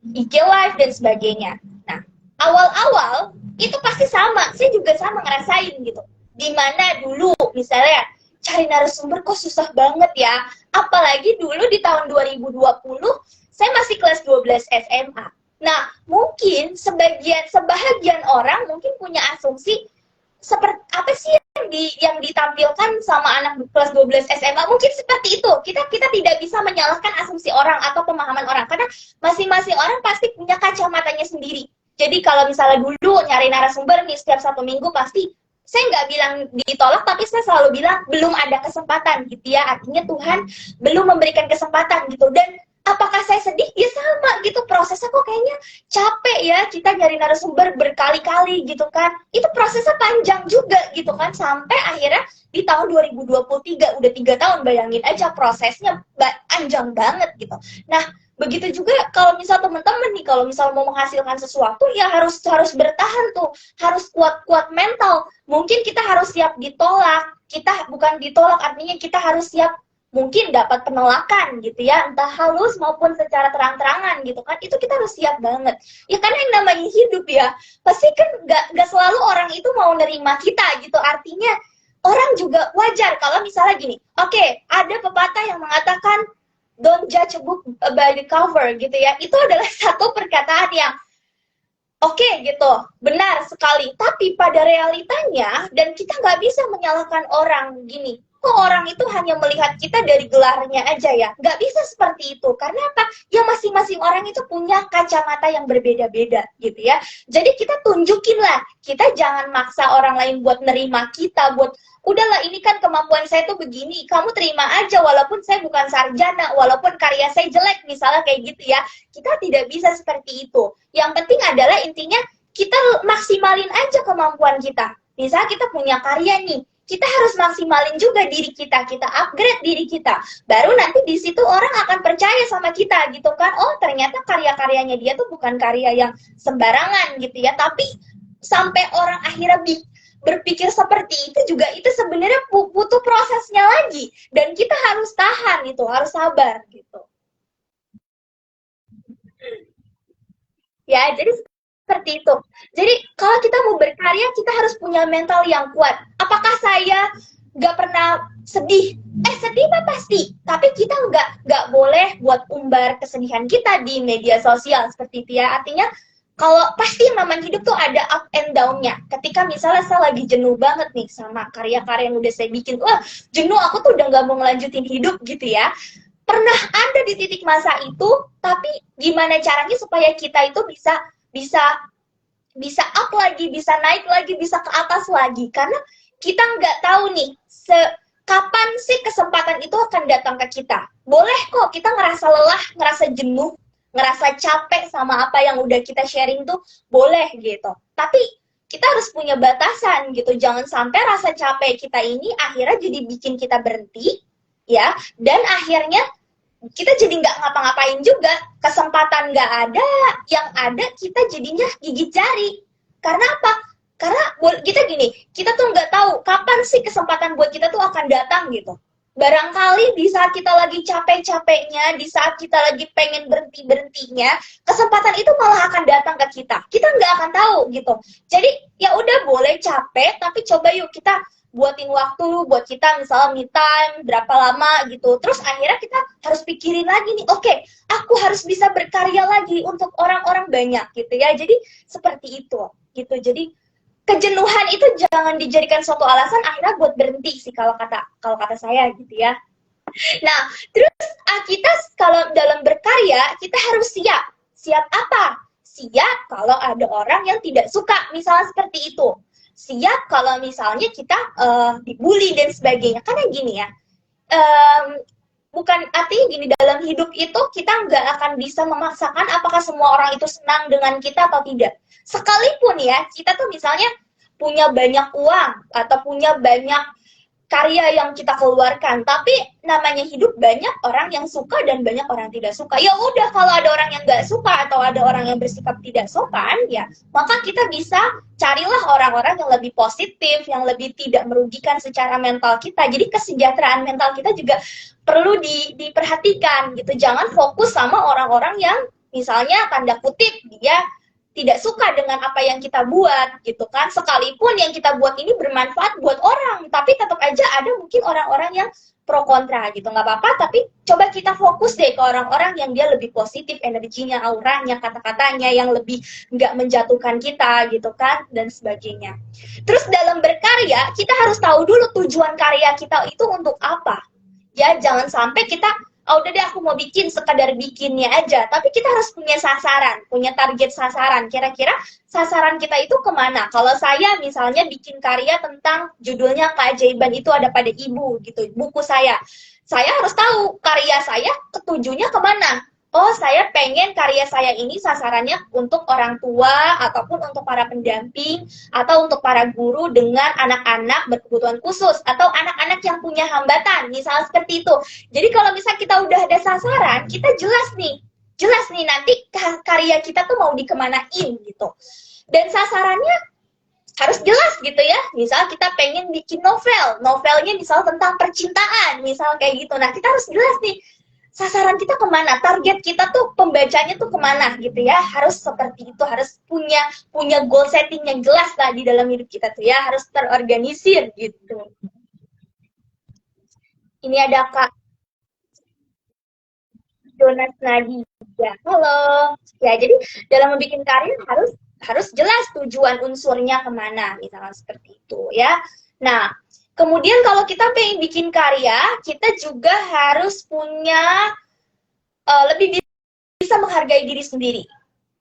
IG Live dan sebagainya. Nah, awal-awal itu pasti sama, saya juga sama ngerasain gitu. Dimana dulu misalnya cari narasumber kok susah banget ya. Apalagi dulu di tahun 2020 saya masih kelas 12 SMA. Nah, mungkin sebahagian orang mungkin punya asumsi seperti apa sih yang ditampilkan sama anak kelas 12 SMA, mungkin seperti itu. Kita tidak bisa menyalahkan asumsi orang atau pemahaman orang, karena masing-masing orang pasti punya kacamatanya sendiri. Jadi kalau misalnya dulu nyari narasumber nih setiap 1 minggu, pasti saya nggak bilang ditolak, tapi saya selalu bilang belum ada kesempatan gitu ya, artinya Tuhan belum memberikan kesempatan gitu. Dan apakah saya sedih? Ya sama gitu, prosesnya kok kayaknya capek ya, kita nyari narasumber berkali-kali gitu kan. Itu prosesnya panjang juga gitu kan, sampai akhirnya di tahun 2023, udah 3 tahun, bayangin aja prosesnya panjang banget gitu. Nah, begitu juga kalau misal teman-teman nih, kalau misal mau menghasilkan sesuatu, ya harus bertahan tuh, harus kuat mental. Mungkin kita harus siap ditolak, kita bukan ditolak, artinya kita harus siap mungkin dapat penolakan gitu ya, entah halus maupun secara terang-terangan gitu kan, itu kita harus siap banget. Ya karena yang namanya hidup ya, pasti kan gak selalu orang itu mau nerima kita gitu, artinya orang juga wajar kalau misalnya gini, oke, ada pepatah yang mengatakan, don't judge a book by the cover gitu ya, itu adalah satu perkataan yang oke gitu, benar sekali, tapi pada realitanya, dan kita nggak bisa menyalahkan orang gini, kok orang itu hanya melihat kita dari gelarnya aja ya, nggak bisa seperti itu. Karena apa? Ya masing-masing orang itu punya kacamata yang berbeda-beda gitu ya. Jadi kita tunjukin lah, kita jangan maksa orang lain buat nerima kita, buat udahlah ini kan kemampuan saya tuh begini, kamu terima aja walaupun saya bukan sarjana, walaupun karya saya jelek misalnya kayak gitu ya. Kita tidak bisa seperti itu. Yang penting adalah intinya kita maksimalin aja kemampuan kita. Misalnya kita punya karya nih, kita harus maksimalin juga diri kita upgrade diri kita. Baru nanti di situ orang akan percaya sama kita gitu kan. Oh, ternyata karya-karyanya dia tuh bukan karya yang sembarangan gitu ya. Tapi sampai orang akhirnya berpikir seperti itu juga, itu sebenarnya butuh prosesnya lagi. Dan kita harus tahan itu, harus sabar gitu. Ya, jadi seperti itu. Jadi kalau kita mau berkarya, kita harus punya mental yang kuat. Apakah saya nggak pernah sedih? Sedih mah pasti. Tapi kita nggak boleh buat umbar kesedihan kita di media sosial seperti itu ya. Artinya kalau pasti yang namanya hidup tuh ada up and down-nya. Ketika misalnya saya lagi jenuh banget nih sama karya-karya yang udah saya bikin, wah jenuh aku tuh udah nggak mau ngelanjutin hidup gitu ya. Pernah ada di titik masa itu, tapi gimana caranya supaya kita itu bisa bisa bisa up lagi, bisa naik lagi, bisa ke atas lagi. Karena kita nggak tahu nih kapan sih kesempatan itu akan datang ke kita. Boleh kok kita ngerasa lelah, ngerasa jenuh, ngerasa capek sama apa yang udah kita sharing tuh boleh gitu. Tapi kita harus punya batasan gitu. Jangan sampai rasa capek kita ini akhirnya jadi bikin kita berhenti, ya. Dan akhirnya kita jadi nggak ngapa-ngapain juga. Kesempatan nggak ada, yang ada kita jadinya gigit jari. Karena apa? Karena kita gini, kita tuh nggak tahu kapan sih kesempatan buat kita tuh akan datang gitu. Barangkali di saat kita lagi capek-capeknya, di saat kita lagi pengen berhenti-berhentinya, kesempatan itu malah akan datang ke kita. Kita nggak akan tahu gitu. Jadi ya udah boleh capek, tapi coba yuk kita buatin waktu buat kita misalnya me time berapa lama gitu. Terus akhirnya kita harus pikirin lagi nih, oke, aku harus bisa berkarya lagi untuk orang-orang banyak gitu ya. Jadi seperti itu gitu. Jadi kejenuhan itu jangan dijadikan suatu alasan akhirnya buat berhenti sih kalau kata saya gitu ya. Nah, terus kita kalau dalam berkarya kita harus siap. Siap apa? Siap kalau ada orang yang tidak suka, misalnya seperti itu. Siap kalau misalnya kita dibully dan sebagainya. Karena gini ya, bukan artinya gini, dalam hidup itu kita nggak akan bisa memaksakan apakah semua orang itu senang dengan kita atau tidak. Sekalipun ya, kita tuh misalnya punya banyak uang atau punya banyak karya yang kita keluarkan, tapi namanya hidup banyak orang yang suka dan banyak orang tidak suka. Ya udah, kalau ada orang yang nggak suka atau ada orang yang bersikap tidak sopan, ya maka kita bisa carilah orang-orang yang lebih positif, yang lebih tidak merugikan secara mental kita. Jadi kesejahteraan mental kita juga perlu diperhatikan gitu. Jangan fokus sama orang-orang yang misalnya tanda kutip dia tidak suka dengan apa yang kita buat gitu kan. Sekalipun yang kita buat ini bermanfaat buat orang, tapi tetap aja ada mungkin orang-orang yang pro kontra gitu. Nggak apa-apa, tapi coba kita fokus deh ke orang-orang yang dia lebih positif energinya, auranya, kata-katanya yang lebih nggak menjatuhkan kita gitu kan, dan sebagainya. Terus dalam berkarya kita harus tahu dulu tujuan karya kita itu untuk apa. Ya jangan sampai kita udah deh aku mau bikin sekadar bikinnya aja, tapi kita harus punya sasaran, punya target sasaran. Kira-kira sasaran kita itu kemana? Kalau saya misalnya bikin karya tentang judulnya Keajaiban Itu Ada Pada Ibu gitu, buku saya harus tahu karya saya ketujunya kemana. Oh, saya pengen karya saya ini sasarannya untuk orang tua, ataupun untuk para pendamping, atau untuk para guru dengan anak-anak berkebutuhan khusus, atau anak-anak yang punya hambatan, misalnya seperti itu. Jadi kalau misalnya kita udah ada sasaran, kita jelas nih nanti karya kita tuh mau dikemanain gitu. Dan sasarannya harus jelas gitu ya. Misal kita pengen bikin novelnya misal tentang percintaan, misal kayak gitu. Nah, kita harus jelas nih, sasaran kita kemana, target kita tuh pembacanya tuh kemana gitu ya. Harus seperti itu, harus punya goal setting yang jelas lah di dalam hidup kita tuh ya, harus terorganisir gitu. Ini ada Kak Jonas Nadia. Halo. Ya, jadi dalam membuat karya harus jelas tujuan unsurnya kemana, misalnya seperti itu ya. Nah, kemudian kalau kita pengen bikin karya, kita juga harus punya lebih bisa menghargai diri sendiri.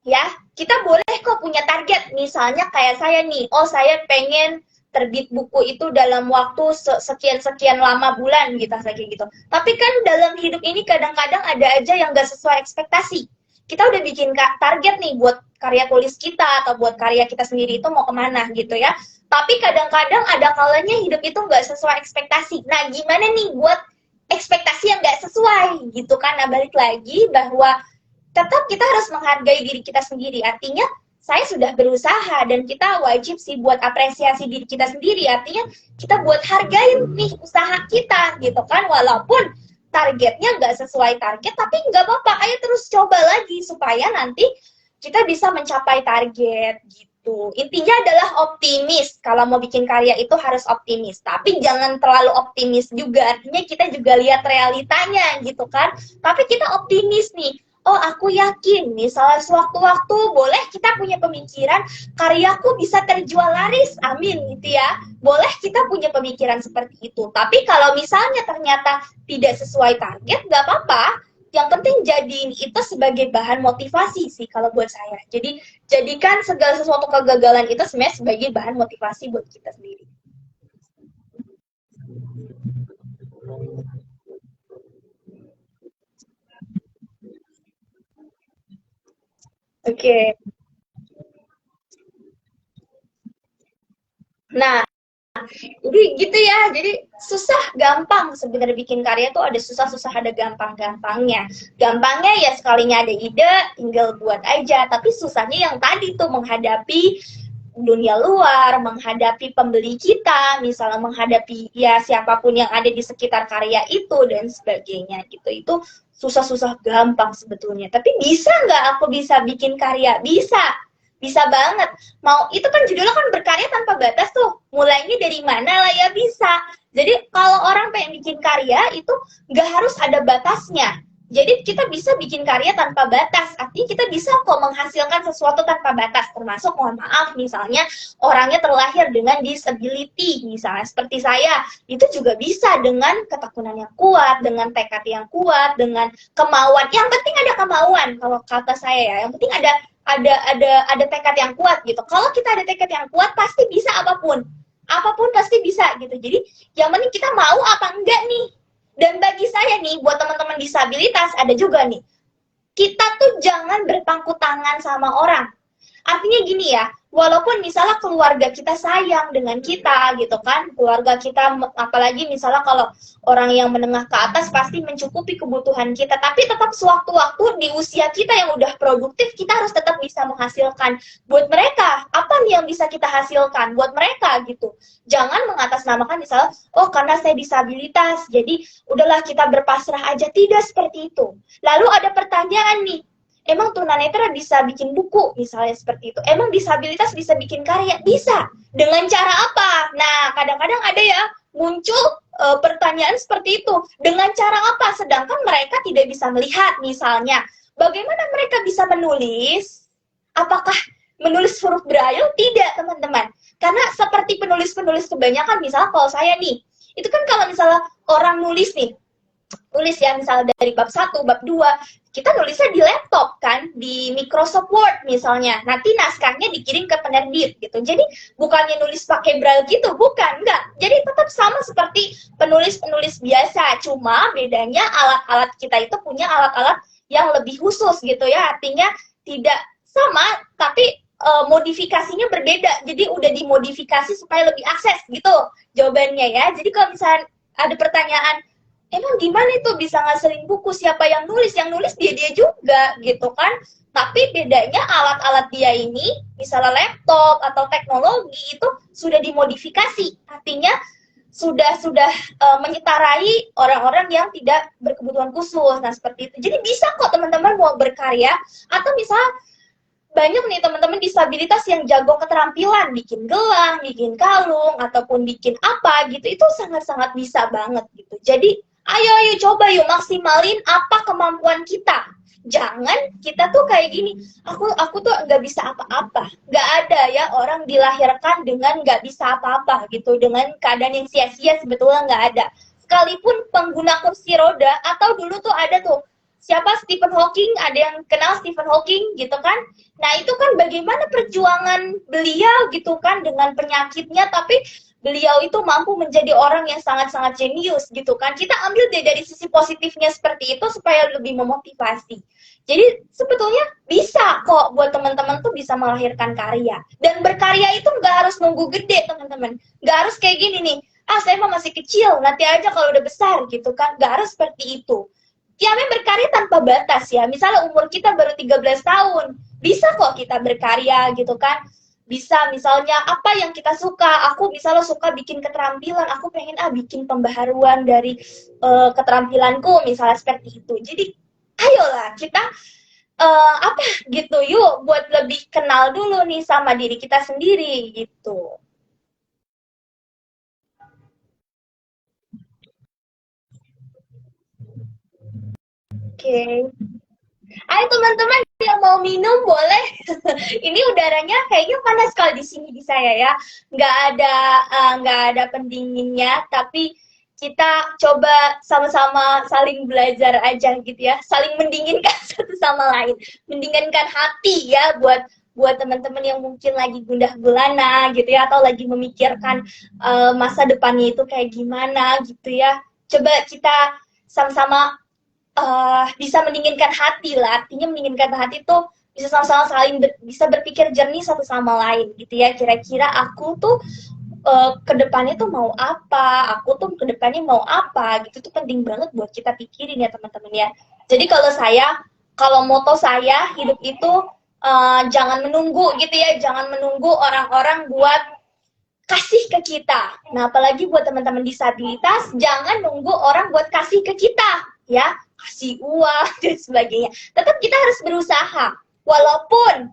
Ya, kita boleh kok punya target. Misalnya kayak saya nih, saya pengen terbit buku itu dalam waktu sekian lama bulan gitu, kayak gitu. Tapi kan dalam hidup ini kadang-kadang ada aja yang gak sesuai ekspektasi. Kita udah bikin target nih buat karya tulis kita atau buat karya kita sendiri itu mau kemana gitu ya. Tapi kadang-kadang ada kalanya hidup itu nggak sesuai ekspektasi. Nah, gimana nih buat ekspektasi yang nggak sesuai gitu kan? Nah, balik lagi bahwa tetap kita harus menghargai diri kita sendiri. Artinya saya sudah berusaha dan kita wajib sih buat apresiasi diri kita sendiri. Artinya kita buat hargain nih usaha kita gitu kan. Walaupun targetnya nggak sesuai target, tapi nggak apa-apa. Ayo terus coba lagi supaya nanti kita bisa mencapai target gitu. Intinya adalah optimis. Kalau mau bikin karya itu harus optimis. Tapi jangan terlalu optimis juga. Artinya kita juga lihat realitanya gitu kan. Tapi kita optimis nih. oh aku yakin misalnya sewaktu-waktu boleh kita punya pemikiran karyaku bisa terjual laris, amin gitu ya. Boleh kita punya pemikiran seperti itu. Tapi kalau misalnya ternyata tidak sesuai target, nggak apa-apa. Yang penting jadiin itu sebagai bahan motivasi sih kalau buat saya. Jadi jadikan segala sesuatu kegagalan itu sebenarnya sebagai bahan motivasi buat kita sendiri. Oke. Okay. Nah, jadi gitu ya, jadi susah gampang sebenarnya bikin karya tuh ada susah-susah ada gampang-gampangnya. Gampangnya ya sekalinya ada ide tinggal buat aja, tapi susahnya yang tadi tuh menghadapi dunia luar, menghadapi pembeli kita, misalnya menghadapi ya siapapun yang ada di sekitar karya itu dan sebagainya gitu. Itu susah-susah gampang sebetulnya. Tapi bisa nggak aku bisa bikin karya? Bisa. Bisa banget. Mau itu kan judulnya kan berkarya tanpa batas tuh. Mulainya dari mana lah ya bisa. Jadi kalau orang pengen bikin karya itu nggak harus ada batasnya. Jadi kita bisa bikin karya tanpa batas. Artinya kita bisa kok menghasilkan sesuatu tanpa batas. Termasuk mohon maaf misalnya orangnya terlahir dengan disability. Misalnya seperti saya. Itu juga bisa dengan ketekunan yang kuat, dengan tekad yang kuat, dengan kemauan. Yang penting ada kemauan kalau kata saya ya. Yang penting ada tekad yang kuat gitu. Kalau kita ada tekad yang kuat pasti bisa apapun. Apapun pasti bisa gitu. Jadi yang penting kita mau apa enggak nih. Dan bagi saya nih, buat teman-teman disabilitas, ada juga nih, kita tuh jangan berpangku tangan sama orang. Artinya gini ya, walaupun misalnya keluarga kita sayang dengan kita gitu kan, keluarga kita apalagi misalnya kalau orang yang menengah ke atas pasti mencukupi kebutuhan kita, tapi tetap sewaktu-waktu di usia kita yang udah produktif kita harus tetap bisa menghasilkan buat mereka. Apa nih yang bisa kita hasilkan buat mereka gitu. Jangan mengatasnamakan misalnya, oh karena saya disabilitas, jadi udahlah kita berpasrah aja. Tidak seperti itu. Lalu ada pertanyaan nih, emang tunanetra bisa bikin buku misalnya seperti itu, emang disabilitas bisa bikin karya? Bisa. Dengan cara apa? Nah kadang-kadang ada ya muncul pertanyaan seperti itu, dengan cara apa, sedangkan mereka tidak bisa melihat. Misalnya bagaimana mereka bisa menulis, apakah menulis huruf braille? Tidak teman-teman, karena seperti penulis-penulis kebanyakan, misalnya kalau saya nih, itu kan kalau misalnya orang nulis nih, tulis ya misalnya dari bab 1, bab 2, kita nulisnya di laptop kan, di Microsoft Word misalnya. Nanti naskahnya dikirim ke penerbit gitu. Jadi bukannya nulis pakai braille gitu, bukan, enggak. Jadi tetap sama seperti penulis-penulis biasa, cuma bedanya alat-alat kita itu punya alat-alat yang lebih khusus gitu ya. Artinya tidak sama, tapi modifikasinya berbeda. Jadi udah dimodifikasi supaya lebih akses gitu jawabannya ya. Jadi kalau misalnya ada pertanyaan, emang gimana itu bisa ngasilin buku, siapa yang nulis? Yang nulis dia juga gitu kan. Tapi bedanya alat-alat dia ini, misalnya laptop atau teknologi itu sudah dimodifikasi. Artinya sudah menyetarai orang-orang yang tidak berkebutuhan khusus. Nah, seperti itu. Jadi bisa kok teman-teman mau berkarya, atau misalnya banyak nih teman-teman disabilitas yang jago keterampilan bikin gelang, bikin kalung, ataupun bikin apa gitu, itu sangat-sangat bisa banget gitu. Jadi ayo coba yuk maksimalin apa kemampuan kita. Jangan kita tuh kayak gini, aku tuh nggak bisa apa-apa. Nggak ada ya orang dilahirkan dengan nggak bisa apa-apa gitu, dengan keadaan yang sia-sia, sebetulnya nggak ada. Sekalipun pengguna kursi roda, atau dulu tuh ada tuh siapa, Stephen Hawking, ada yang kenal Stephen Hawking gitu kan. Nah itu kan bagaimana perjuangan beliau gitu kan dengan penyakitnya, tapi beliau itu mampu menjadi orang yang sangat-sangat jenius gitu kan. Kita ambil deh dari sisi positifnya seperti itu supaya lebih memotivasi. Jadi sebetulnya bisa kok buat teman-teman tuh bisa melahirkan karya. Dan berkarya itu nggak harus nunggu gede teman-teman. Nggak harus kayak gini nih, ah saya mah masih kecil, nanti aja kalau udah besar gitu kan. Nggak harus seperti itu. Ya memang berkarya tanpa batas ya. Misalnya umur kita baru 13 tahun, bisa kok kita berkarya gitu kan. Bisa misalnya apa yang kita suka. Aku misalnya suka bikin keterampilan, aku pengen bikin pembaharuan dari keterampilanku misalnya seperti itu. Jadi ayolah kita apa gitu, yuk buat lebih kenal dulu nih sama diri kita sendiri gitu. Oke. Ayo teman-teman yang mau minum boleh. Ini udaranya kayaknya panas kalau di sini di saya ya. Nggak ada pendinginnya, tapi kita coba sama-sama saling belajar aja gitu ya, saling mendinginkan satu sama lain, mendinginkan hati ya buat teman-teman yang mungkin lagi gundah gulana gitu ya, atau lagi memikirkan masa depannya itu kayak gimana gitu ya. Coba kita sama-sama bisa mendinginkan hati lah. Artinya mendinginkan hati tuh bisa sama-sama bisa berpikir jernih satu sama lain gitu ya. Kira-kira aku tuh kedepannya tuh mau apa, aku tuh kedepannya mau apa gitu tuh penting banget buat kita pikirin ya teman-teman ya. Jadi kalau moto saya hidup itu jangan menunggu gitu ya, jangan menunggu orang-orang buat kasih ke kita. Nah, apalagi buat teman-teman disabilitas, jangan nunggu orang buat kasih ke kita, ya, kasih uang dan sebagainya. Tetap kita harus berusaha, walaupun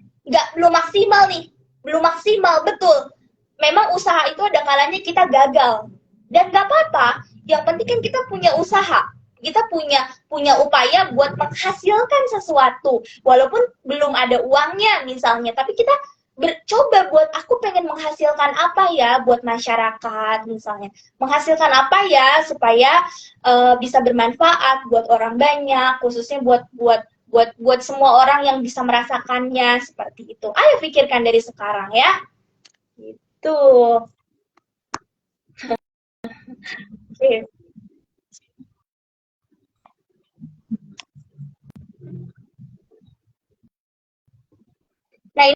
belum maksimal nih, belum maksimal betul. Memang usaha itu ada kalanya kita gagal, dan nggak apa-apa. Yang penting kan kita punya usaha, kita punya upaya buat menghasilkan sesuatu, walaupun belum ada uangnya misalnya, tapi kita coba buat aku pengen menghasilkan apa ya buat masyarakat misalnya, menghasilkan apa ya supaya bisa bermanfaat buat orang banyak, khususnya buat semua orang yang bisa merasakannya seperti itu. Ayo pikirkan dari sekarang ya, gitu. Oke. Nah,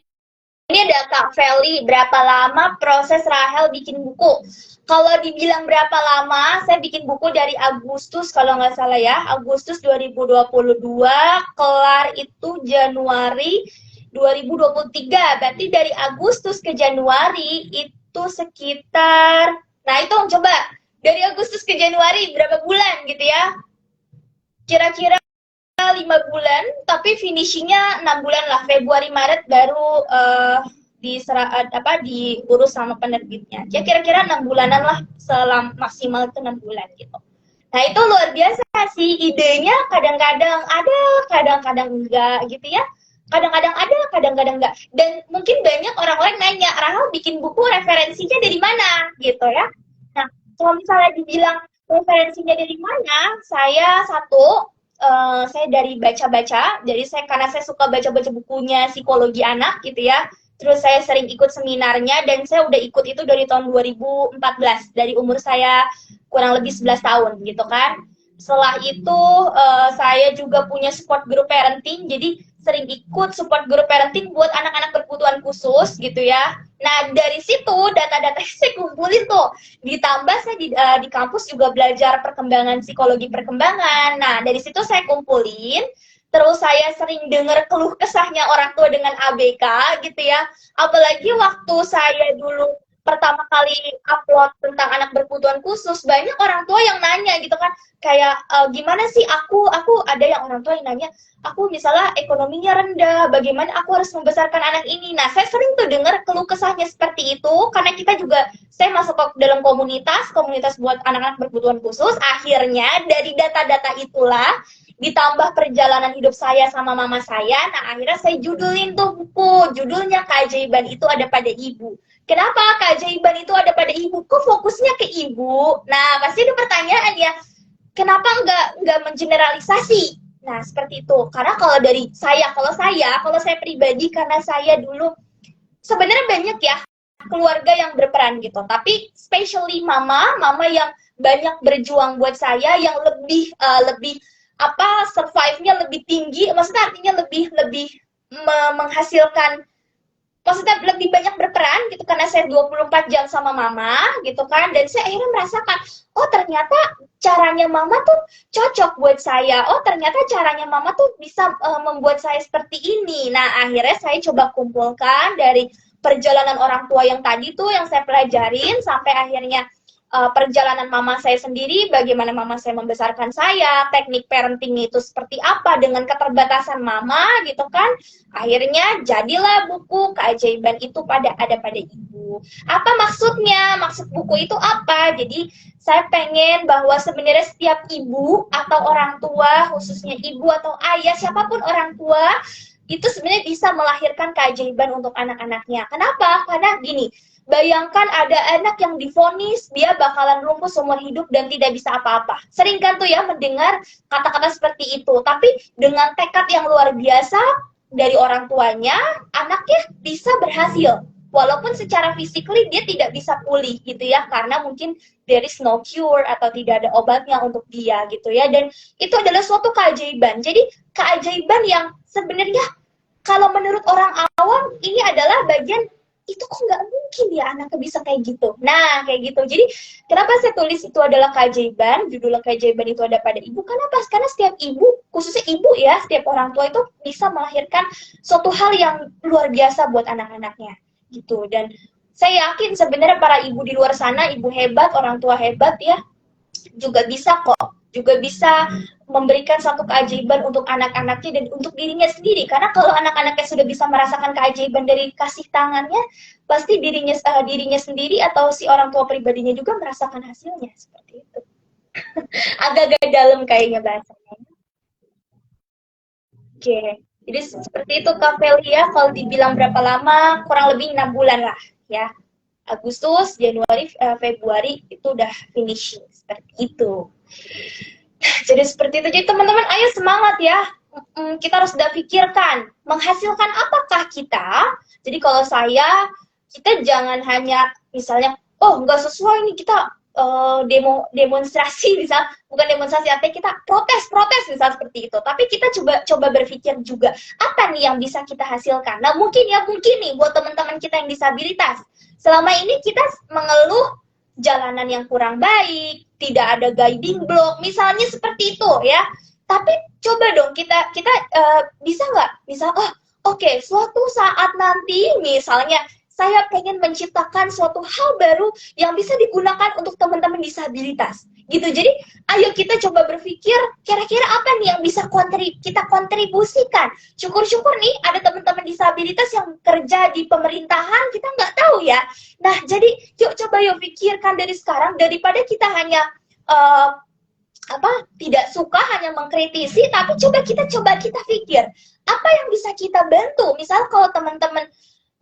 ini ada Kak Feli, berapa lama proses Rahel bikin buku? Kalau dibilang berapa lama, saya bikin buku dari Agustus, kalau nggak salah ya, Agustus 2022, kelar itu Januari 2023. Berarti dari Agustus ke Januari itu sekitar, nah itu coba, dari Agustus ke Januari berapa bulan gitu ya? Kira-kira 5 bulan, tapi finishingnya 6 bulan lah. Februari Maret baru diurus sama penerbitnya. Ya kira-kira 6 bulanan lah, maksimal itu 6 bulan gitu. Nah itu luar biasa sih, idenya kadang-kadang ada, kadang-kadang enggak gitu ya. Kadang-kadang ada, kadang-kadang enggak. Dan mungkin banyak orang-orang nanya, Rahel bikin buku referensinya dari mana gitu ya. Nah kalau misalnya dibilang referensinya dari mana, saya dari baca-baca, karena saya suka baca-baca bukunya psikologi anak gitu ya. Terus saya sering ikut seminarnya, dan saya udah ikut itu dari tahun 2014, dari umur saya kurang lebih 11 tahun gitu kan. Setelah itu saya juga punya support group parenting, jadi sering ikut support group parenting buat anak-anak berkebutuhan khusus gitu ya. Nah dari situ data-data saya kumpulin tuh, ditambah saya di kampus juga belajar perkembangan psikologi perkembangan. Nah dari situ saya kumpulin, terus saya sering dengar keluh kesahnya orang tua dengan ABK gitu ya. Apalagi waktu saya dulu pertama kali upload tentang anak berkebutuhan khusus, banyak orang tua yang nanya gitu kan, kayak gimana sih aku ada yang orang tua yang nanya, aku misalnya ekonominya rendah, bagaimana aku harus membesarkan anak ini. Nah saya sering tuh dengar keluh kesahnya seperti itu, karena kita juga, saya masuk ke dalam komunitas buat anak-anak berkebutuhan khusus. Akhirnya dari data-data itulah ditambah perjalanan hidup saya sama mama saya, nah akhirnya saya judulin tuh buku, judulnya Keajaiban Itu Ada Pada Ibu. Kenapa keajaiban itu ada pada ibu? Kok fokusnya ke ibu? Nah, pasti ada pertanyaan ya, kenapa nggak mengeneralisasi? Nah, seperti itu. Karena kalau saya pribadi, karena saya dulu sebenarnya banyak ya keluarga yang berperan gitu. Tapi especially mama yang banyak berjuang buat saya, yang lebih survive-nya lebih tinggi, maksudnya artinya lebih menghasilkan, maksudnya lebih banyak berperan gitu, karena saya 24 jam sama mama gitu kan, dan saya akhirnya merasakan, oh ternyata caranya mama tuh cocok buat saya, oh ternyata caranya mama tuh bisa membuat saya seperti ini. Nah akhirnya saya coba kumpulkan dari perjalanan orang tua yang tadi tuh, yang saya pelajarin, sampai akhirnya perjalanan mama saya sendiri, bagaimana mama saya membesarkan saya, teknik parenting itu seperti apa dengan keterbatasan mama gitu kan. Akhirnya jadilah buku Keajaiban Itu Ada Pada Ibu buku. Apa maksudnya? Maksud buku itu apa? Jadi saya pengen bahwa sebenarnya setiap ibu atau orang tua, khususnya ibu atau ayah, siapapun orang tua, itu sebenarnya bisa melahirkan keajaiban untuk anak-anaknya. Kenapa? Karena gini, bayangkan ada anak yang divonis dia bakalan lumpuh seumur hidup dan tidak bisa apa-apa. Sering kan tuh ya mendengar kata-kata seperti itu. Tapi dengan tekad yang luar biasa dari orang tuanya, anaknya bisa berhasil. Walaupun secara physically dia tidak bisa pulih gitu ya, karena mungkin there is no cure atau tidak ada obatnya untuk dia gitu ya. Dan itu adalah suatu keajaiban. Jadi keajaiban yang sebenarnya kalau menurut orang awam ini adalah bagian itu kok nggak mungkin ya anaknya bisa kayak gitu. Nah, kayak gitu. Jadi, kenapa saya tulis itu adalah keajaiban, judul keajaiban itu ada pada ibu. Kenapa? Karena setiap ibu, khususnya ibu ya, setiap orang tua itu bisa melahirkan suatu hal yang luar biasa buat anak-anaknya. Gitu. Dan saya yakin sebenarnya para ibu di luar sana, ibu hebat, orang tua hebat ya, juga bisa kok. Juga bisa memberikan satu keajaiban untuk anak-anaknya dan untuk dirinya sendiri. Karena kalau anak-anaknya sudah bisa merasakan keajaiban dari kasih tangannya, pasti dirinya sendiri atau si orang tua pribadinya juga merasakan hasilnya seperti itu. Agak-agak dalam kayaknya bahasanya. Oke, jadi seperti itu Kak Velia. Kalau dibilang berapa lama, kurang lebih 6 bulan lah ya. Agustus, Januari, Februari itu udah finishing seperti itu. Jadi seperti itu. Jadi teman-teman, ayo semangat ya. Kita harus sudah pikirkan menghasilkan apakah kita. Jadi kalau kita jangan hanya misalnya, oh nggak sesuai nih kita demonstrasi misal, bukan demonstrasi artinya kita protes misal seperti itu. Tapi kita coba berpikir juga apa nih yang bisa kita hasilkan. Nah mungkin nih buat teman-teman kita yang disabilitas. Selama ini kita mengeluh jalanan yang kurang baik, tidak ada guiding block, misalnya seperti itu ya. Tapi coba dong kita bisa nggak? Misal, oke, suatu saat nanti misalnya saya pengen menciptakan suatu hal baru yang bisa digunakan untuk teman-teman disabilitas. Gitu. Jadi, ayo kita coba berpikir kira-kira apa nih yang bisa kita kontribusikan. Syukur-syukur nih ada teman-teman disabilitas yang kerja di pemerintahan, kita nggak tahu ya. Nah, jadi yuk pikirkan dari sekarang daripada kita hanya tidak suka hanya mengkritisi, tapi coba kita pikir apa yang bisa kita bantu. Misal kalau teman-teman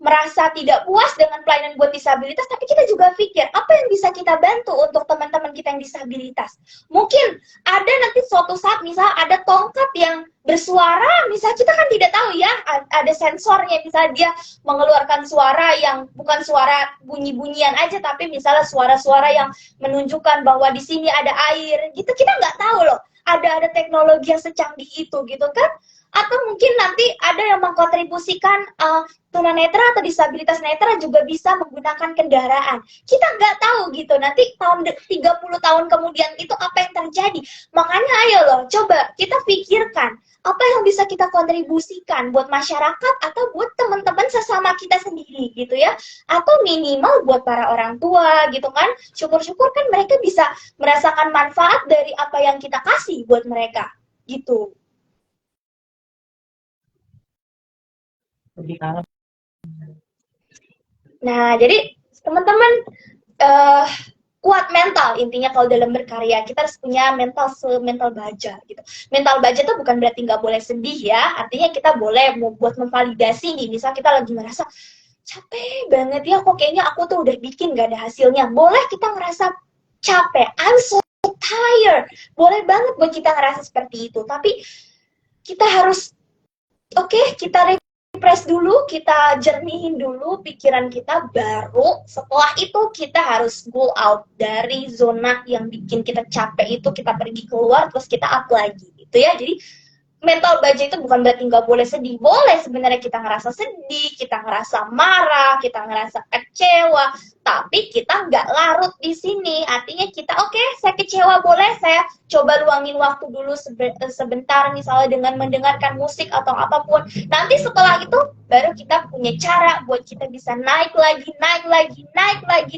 merasa tidak puas dengan pelayanan buat disabilitas, tapi kita juga pikir apa yang bisa kita bantu untuk teman-teman kita yang disabilitas. Mungkin ada nanti suatu saat misal ada tongkat yang bersuara, misal kita kan tidak tahu ya, ada sensornya, misal dia mengeluarkan suara yang bukan suara bunyi-bunyian aja, tapi misalnya suara-suara yang menunjukkan bahwa di sini ada air, gitu kita nggak tahu loh. Ada teknologi yang secanggih itu gitu kan. Atau mungkin nanti ada yang mengkontribusikan tunanetra atau disabilitas netra juga bisa menggunakan kendaraan. Kita nggak tahu gitu, nanti 30 tahun kemudian itu apa yang terjadi. Makanya ayo loh, coba kita pikirkan apa yang bisa kita kontribusikan buat masyarakat atau buat teman-teman sesama kita sendiri gitu ya. Atau minimal buat para orang tua gitu kan. Syukur-syukur kan mereka bisa merasakan manfaat dari apa yang kita kasih buat mereka gitu. Nah, jadi teman-teman kuat mental, intinya kalau dalam berkarya kita harus punya mental baja gitu. Mental baja itu bukan berarti nggak boleh sedih ya, artinya kita boleh buat memvalidasi nih, misal kita lagi ngerasa capek banget ya, kok kayaknya aku tuh udah bikin nggak ada hasilnya. Boleh kita ngerasa capek, I'm so tired, boleh banget buat kita ngerasa seperti itu, tapi kita harus kita refresh dulu, kita jernihin dulu pikiran kita, baru setelah itu kita harus go out dari zona yang bikin kita capek itu, kita pergi keluar, terus kita up lagi gitu ya. Jadi mental baja itu bukan berarti nggak boleh sedih. Boleh sebenarnya kita ngerasa sedih, kita ngerasa marah, kita ngerasa kecewa, tapi kita nggak larut di sini. Artinya kita saya kecewa, boleh saya coba luangin waktu dulu sebentar, misalnya dengan mendengarkan musik atau apapun. Nanti setelah itu baru kita punya cara buat kita bisa naik lagi,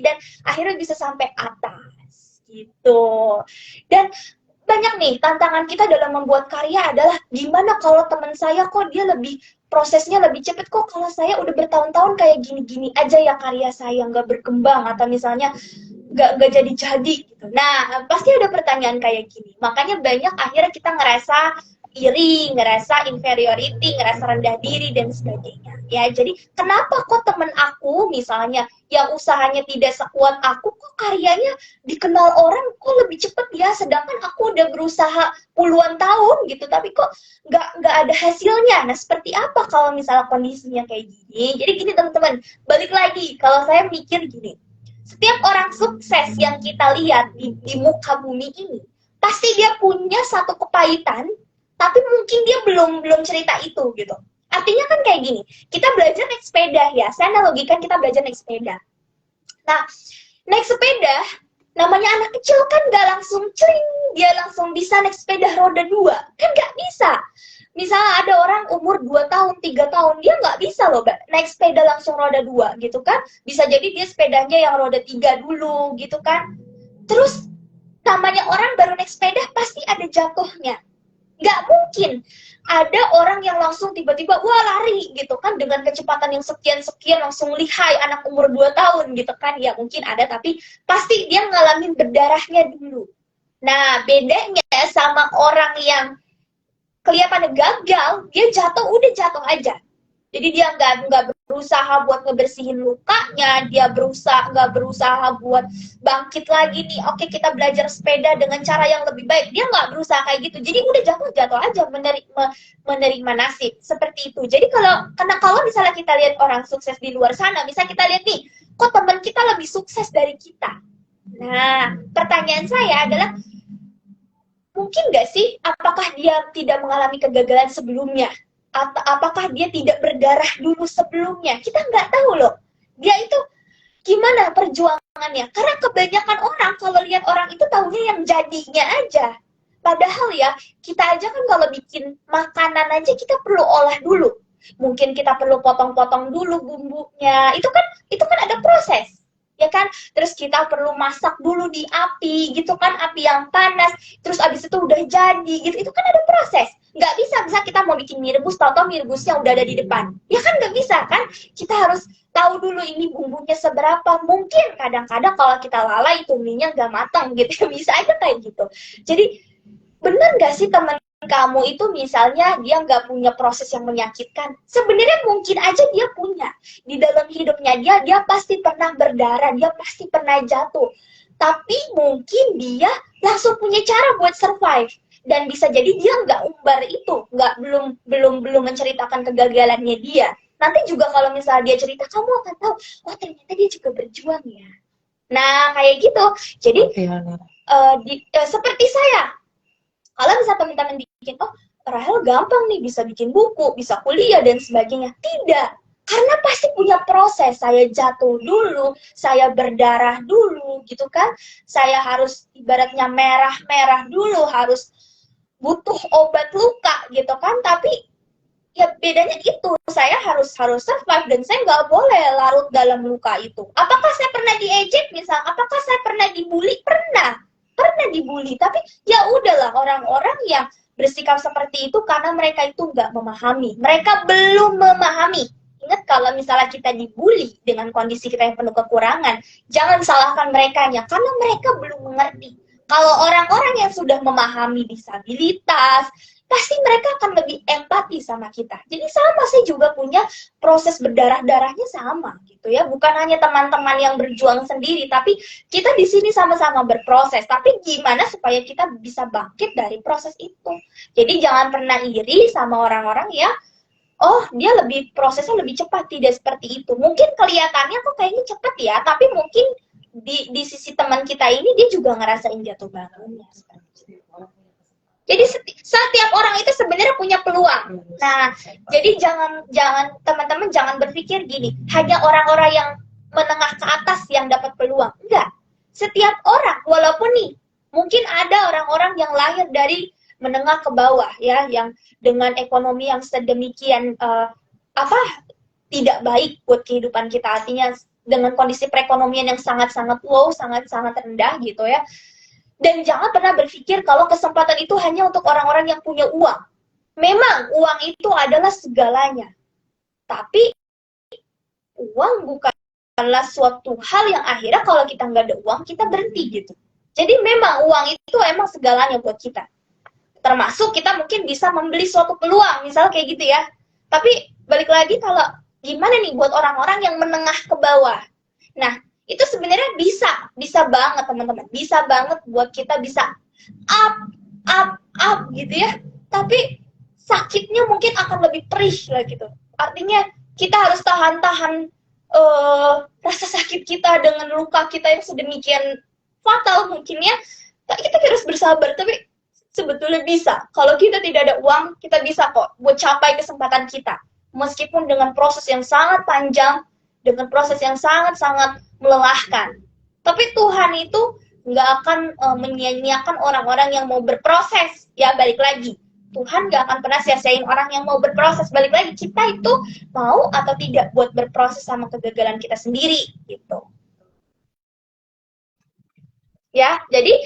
dan akhirnya bisa sampai atas gitu. Dan banyak nih tantangan kita dalam membuat karya adalah gimana kalau teman saya kok dia lebih prosesnya lebih cepat kok kalau saya udah bertahun-tahun kayak gini-gini aja ya karya saya nggak berkembang atau misalnya nggak jadi-jadi gitu. Nah, pasti ada pertanyaan kayak gini. Makanya banyak akhirnya kita ngerasa iri, ngerasa inferiority, ngerasa rendah diri dan sebagainya. Ya, jadi kenapa kok temen aku misalnya yang usahanya tidak sekuat aku kok karyanya dikenal orang kok lebih cepat ya, sedangkan aku udah berusaha puluhan tahun gitu, tapi kok nggak ada hasilnya. Nah, seperti apa kalau misalnya kondisinya kayak gini? Jadi gini teman-teman, balik lagi kalau saya mikir gini, setiap orang sukses yang kita lihat di muka bumi ini, pasti dia punya satu kepahitan, tapi mungkin dia belum cerita itu gitu. Artinya kan kayak gini, kita belajar naik sepeda ya, saya analogikan kita belajar naik sepeda. Nah, naik sepeda, namanya anak kecil kan nggak langsung cering, dia langsung bisa naik sepeda roda 2, kan nggak bisa. Misalnya ada orang umur 2 tahun, 3 tahun, dia nggak bisa loh naik sepeda langsung roda 2 gitu kan. Bisa jadi dia sepedanya yang roda 3 dulu gitu kan. Terus namanya orang baru naik sepeda pasti ada jatuhnya. Nggak mungkin ada orang yang langsung tiba-tiba wah lari gitu kan dengan kecepatan yang sekian-sekian langsung lihai anak umur 2 tahun gitu kan. Ya mungkin ada, tapi pasti dia ngalamin berdarahnya dulu. Nah, bedanya sama orang yang kelihatannya gagal, dia jatuh udah jatuh aja. Jadi dia nggak berusaha buat ngebersihin lukanya, dia nggak berusaha buat bangkit lagi nih. Oke, kita belajar sepeda dengan cara yang lebih baik. Dia nggak berusaha kayak gitu. Jadi udah jatuh aja, menerima nasib seperti itu. Jadi kalau misalnya kita lihat orang sukses di luar sana, misalnya kita lihat nih, kok teman kita lebih sukses dari kita. Nah, pertanyaan saya adalah, mungkin nggak sih, apakah dia tidak mengalami kegagalan sebelumnya? Atau apakah dia tidak berdarah dulu sebelumnya? Kita nggak tahu loh. Dia itu gimana perjuangannya. Karena kebanyakan orang, kalau lihat orang itu tahunya yang jadinya aja. Padahal ya, kita aja kan kalau bikin makanan aja kita perlu olah dulu. Mungkin kita perlu potong-potong dulu bumbunya. Itu kan ada proses. Ya kan, terus kita perlu masak dulu di api gitu kan, api yang panas, terus abis itu udah jadi gitu, itu kan ada proses. Nggak bisa kita mau bikin mie rebus, tau-tau mie rebusnya udah ada di depan, ya kan nggak bisa kan, kita harus tahu dulu ini bumbunya seberapa. Mungkin kadang-kadang kalau kita lalai itu mie-nya nggak matang gitu, bisa aja kayak gitu. Jadi bener nggak sih teman kamu itu misalnya dia nggak punya proses yang menyakitkan? Sebenarnya mungkin aja dia punya. Di dalam hidupnya dia pasti pernah berdarah, dia pasti pernah jatuh. Tapi mungkin dia langsung punya cara buat survive. Dan bisa jadi dia nggak umbar itu, belum menceritakan kegagalannya dia. Nanti juga kalau misalnya dia cerita, kamu akan tahu, oh ternyata dia juga berjuang ya. Nah kayak gitu. Jadi seperti saya. Kalau misalnya teman-teman bikin, oh Rahel gampang nih bisa bikin buku, bisa kuliah dan sebagainya. Tidak, karena pasti punya proses. Saya jatuh dulu, saya berdarah dulu gitu kan. Saya harus ibaratnya merah-merah dulu, harus butuh obat luka gitu kan. Tapi ya bedanya itu, saya harus survive dan saya nggak boleh larut dalam luka itu. Apakah saya pernah diejek misalnya? Apakah saya pernah dibully? Pernah dibully, tapi ya udahlah, orang-orang yang bersikap seperti itu karena mereka itu nggak memahami, mereka belum memahami. Ingat, kalau misalnya kita dibully dengan kondisi kita yang penuh kekurangan, jangan salahkan merekanya karena mereka belum mengerti. Kalau orang-orang yang sudah memahami disabilitas, pasti mereka akan lebih empati sama kita. Jadi sama, saya juga punya proses berdarah-darahnya sama gitu ya. Bukan hanya teman-teman yang berjuang sendiri, tapi kita di sini sama-sama berproses. Tapi gimana supaya kita bisa bangkit dari proses itu? Jadi jangan pernah iri sama orang-orang ya, oh dia prosesnya lebih cepat. Tidak seperti itu. Mungkin kelihatannya kok kayaknya cepat ya, tapi mungkin di sisi teman kita ini dia juga ngerasain jatuh bangunnya. Jadi setiap orang itu sebenarnya punya peluang. Nah, jadi jangan teman-teman jangan berpikir gini, hanya orang-orang yang menengah ke atas yang dapat peluang. Enggak. Setiap orang, walaupun nih mungkin ada orang-orang yang lahir dari menengah ke bawah ya, yang dengan ekonomi yang sedemikian tidak baik buat kehidupan kita, artinya dengan kondisi perekonomian yang sangat-sangat low, sangat-sangat rendah gitu ya. Dan jangan pernah berpikir kalau kesempatan itu hanya untuk orang-orang yang punya uang. Memang uang itu adalah segalanya. Tapi uang bukanlah suatu hal yang akhirnya kalau kita nggak ada uang, kita berhenti gitu. Jadi memang uang itu emang segalanya buat kita. Termasuk kita mungkin bisa membeli suatu peluang, misalnya kayak gitu ya. Tapi balik lagi kalau gimana nih buat orang-orang yang menengah ke bawah. Nah, itu sebenarnya bisa banget teman-teman. Bisa banget buat kita bisa up gitu ya. Tapi sakitnya mungkin akan lebih perih lah gitu. Artinya kita harus tahan-tahan rasa sakit kita dengan luka kita yang sedemikian fatal mungkin ya. Kita harus bersabar, tapi sebetulnya bisa. Kalau kita tidak ada uang, kita bisa kok buat capai kesempatan kita. Meskipun dengan proses yang sangat panjang, dengan proses yang sangat-sangat melelahkan. Tapi Tuhan itu nggak akan menyia-nyiakan orang-orang yang mau berproses. Ya, balik lagi. Tuhan nggak akan pernah sia-siain orang yang mau berproses. Balik lagi, kita itu mau atau tidak buat berproses sama kegagalan kita sendiri. Gitu. Ya, jadi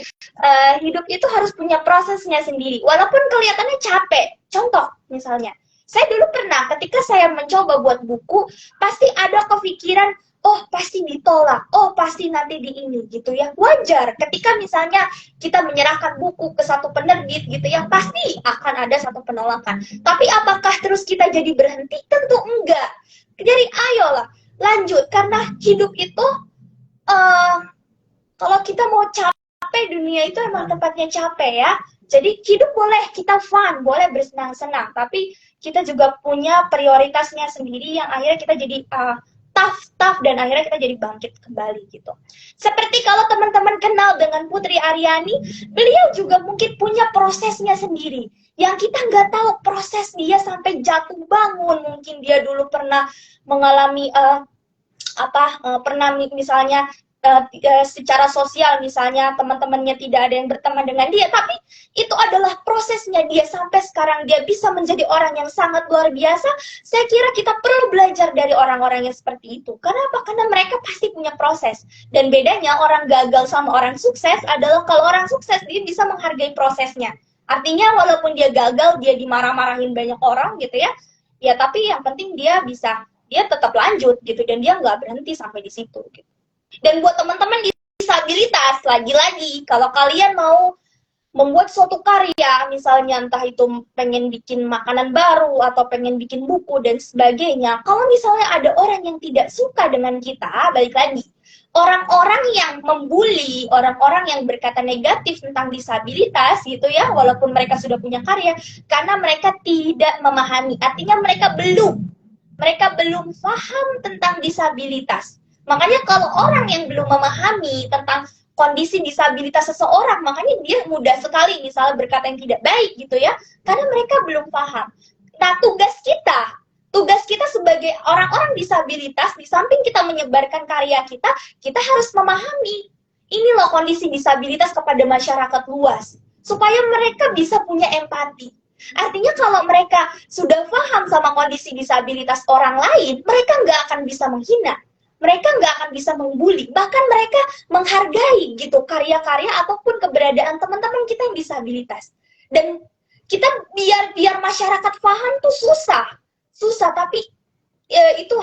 hidup itu harus punya prosesnya sendiri. Walaupun kelihatannya capek. Contoh, misalnya. Saya dulu pernah, ketika saya mencoba buat buku, pasti ada kepikiran, oh pasti ditolak, oh pasti nanti di ini gitu ya. Wajar ketika misalnya kita menyerahkan buku ke satu penerbit gitu ya, pasti akan ada satu penolakan. Tapi apakah terus kita jadi berhenti? Tentu enggak. Jadi ayolah lanjut, karena hidup itu kalau kita mau capek, dunia itu emang tempatnya capek ya. Jadi hidup boleh kita fun, boleh bersenang-senang, tapi kita juga punya prioritasnya sendiri yang akhirnya kita jadi tough dan akhirnya kita jadi bangkit kembali gitu. Seperti kalau teman-teman kenal dengan Putri Aryani, beliau juga mungkin punya prosesnya sendiri. Yang kita nggak tahu proses dia sampai jatuh bangun. Mungkin dia dulu pernah mengalami pernah misalnya secara sosial misalnya teman-temannya tidak ada yang berteman dengan dia, tapi itu adalah prosesnya dia sampai sekarang dia bisa menjadi orang yang sangat luar biasa. Saya kira kita perlu belajar dari orang-orang yang seperti itu. Karena apa? Karena mereka pasti punya proses. Dan bedanya orang gagal sama orang sukses adalah kalau orang sukses dia bisa menghargai prosesnya. Artinya walaupun dia gagal, dia dimarah-marahin banyak orang gitu ya tapi yang penting dia tetap lanjut gitu, dan dia nggak berhenti sampai di situ gitu. Dan buat teman-teman disabilitas, lagi-lagi, kalau kalian mau membuat suatu karya, misalnya entah itu pengen bikin makanan baru, atau pengen bikin buku, dan sebagainya, kalau misalnya ada orang yang tidak suka dengan kita, balik lagi, orang-orang yang membuli, orang-orang yang berkata negatif tentang disabilitas, gitu ya, walaupun mereka sudah punya karya, karena mereka tidak memahami, artinya mereka belum paham tentang disabilitas. Makanya kalau orang yang belum memahami tentang kondisi disabilitas seseorang, makanya dia mudah sekali misalnya berkata yang tidak baik gitu ya, karena mereka belum paham. Nah, tugas kita sebagai orang-orang disabilitas, di samping kita menyebarkan karya kita harus memahami ini loh kondisi disabilitas kepada masyarakat luas, supaya mereka bisa punya empati. Artinya kalau mereka sudah paham sama kondisi disabilitas orang lain, mereka nggak akan bisa menghina. Mereka nggak akan bisa membuli, bahkan mereka menghargai gitu karya-karya ataupun keberadaan teman-teman kita yang disabilitas. Dan kita biar masyarakat paham tuh susah, tapi itu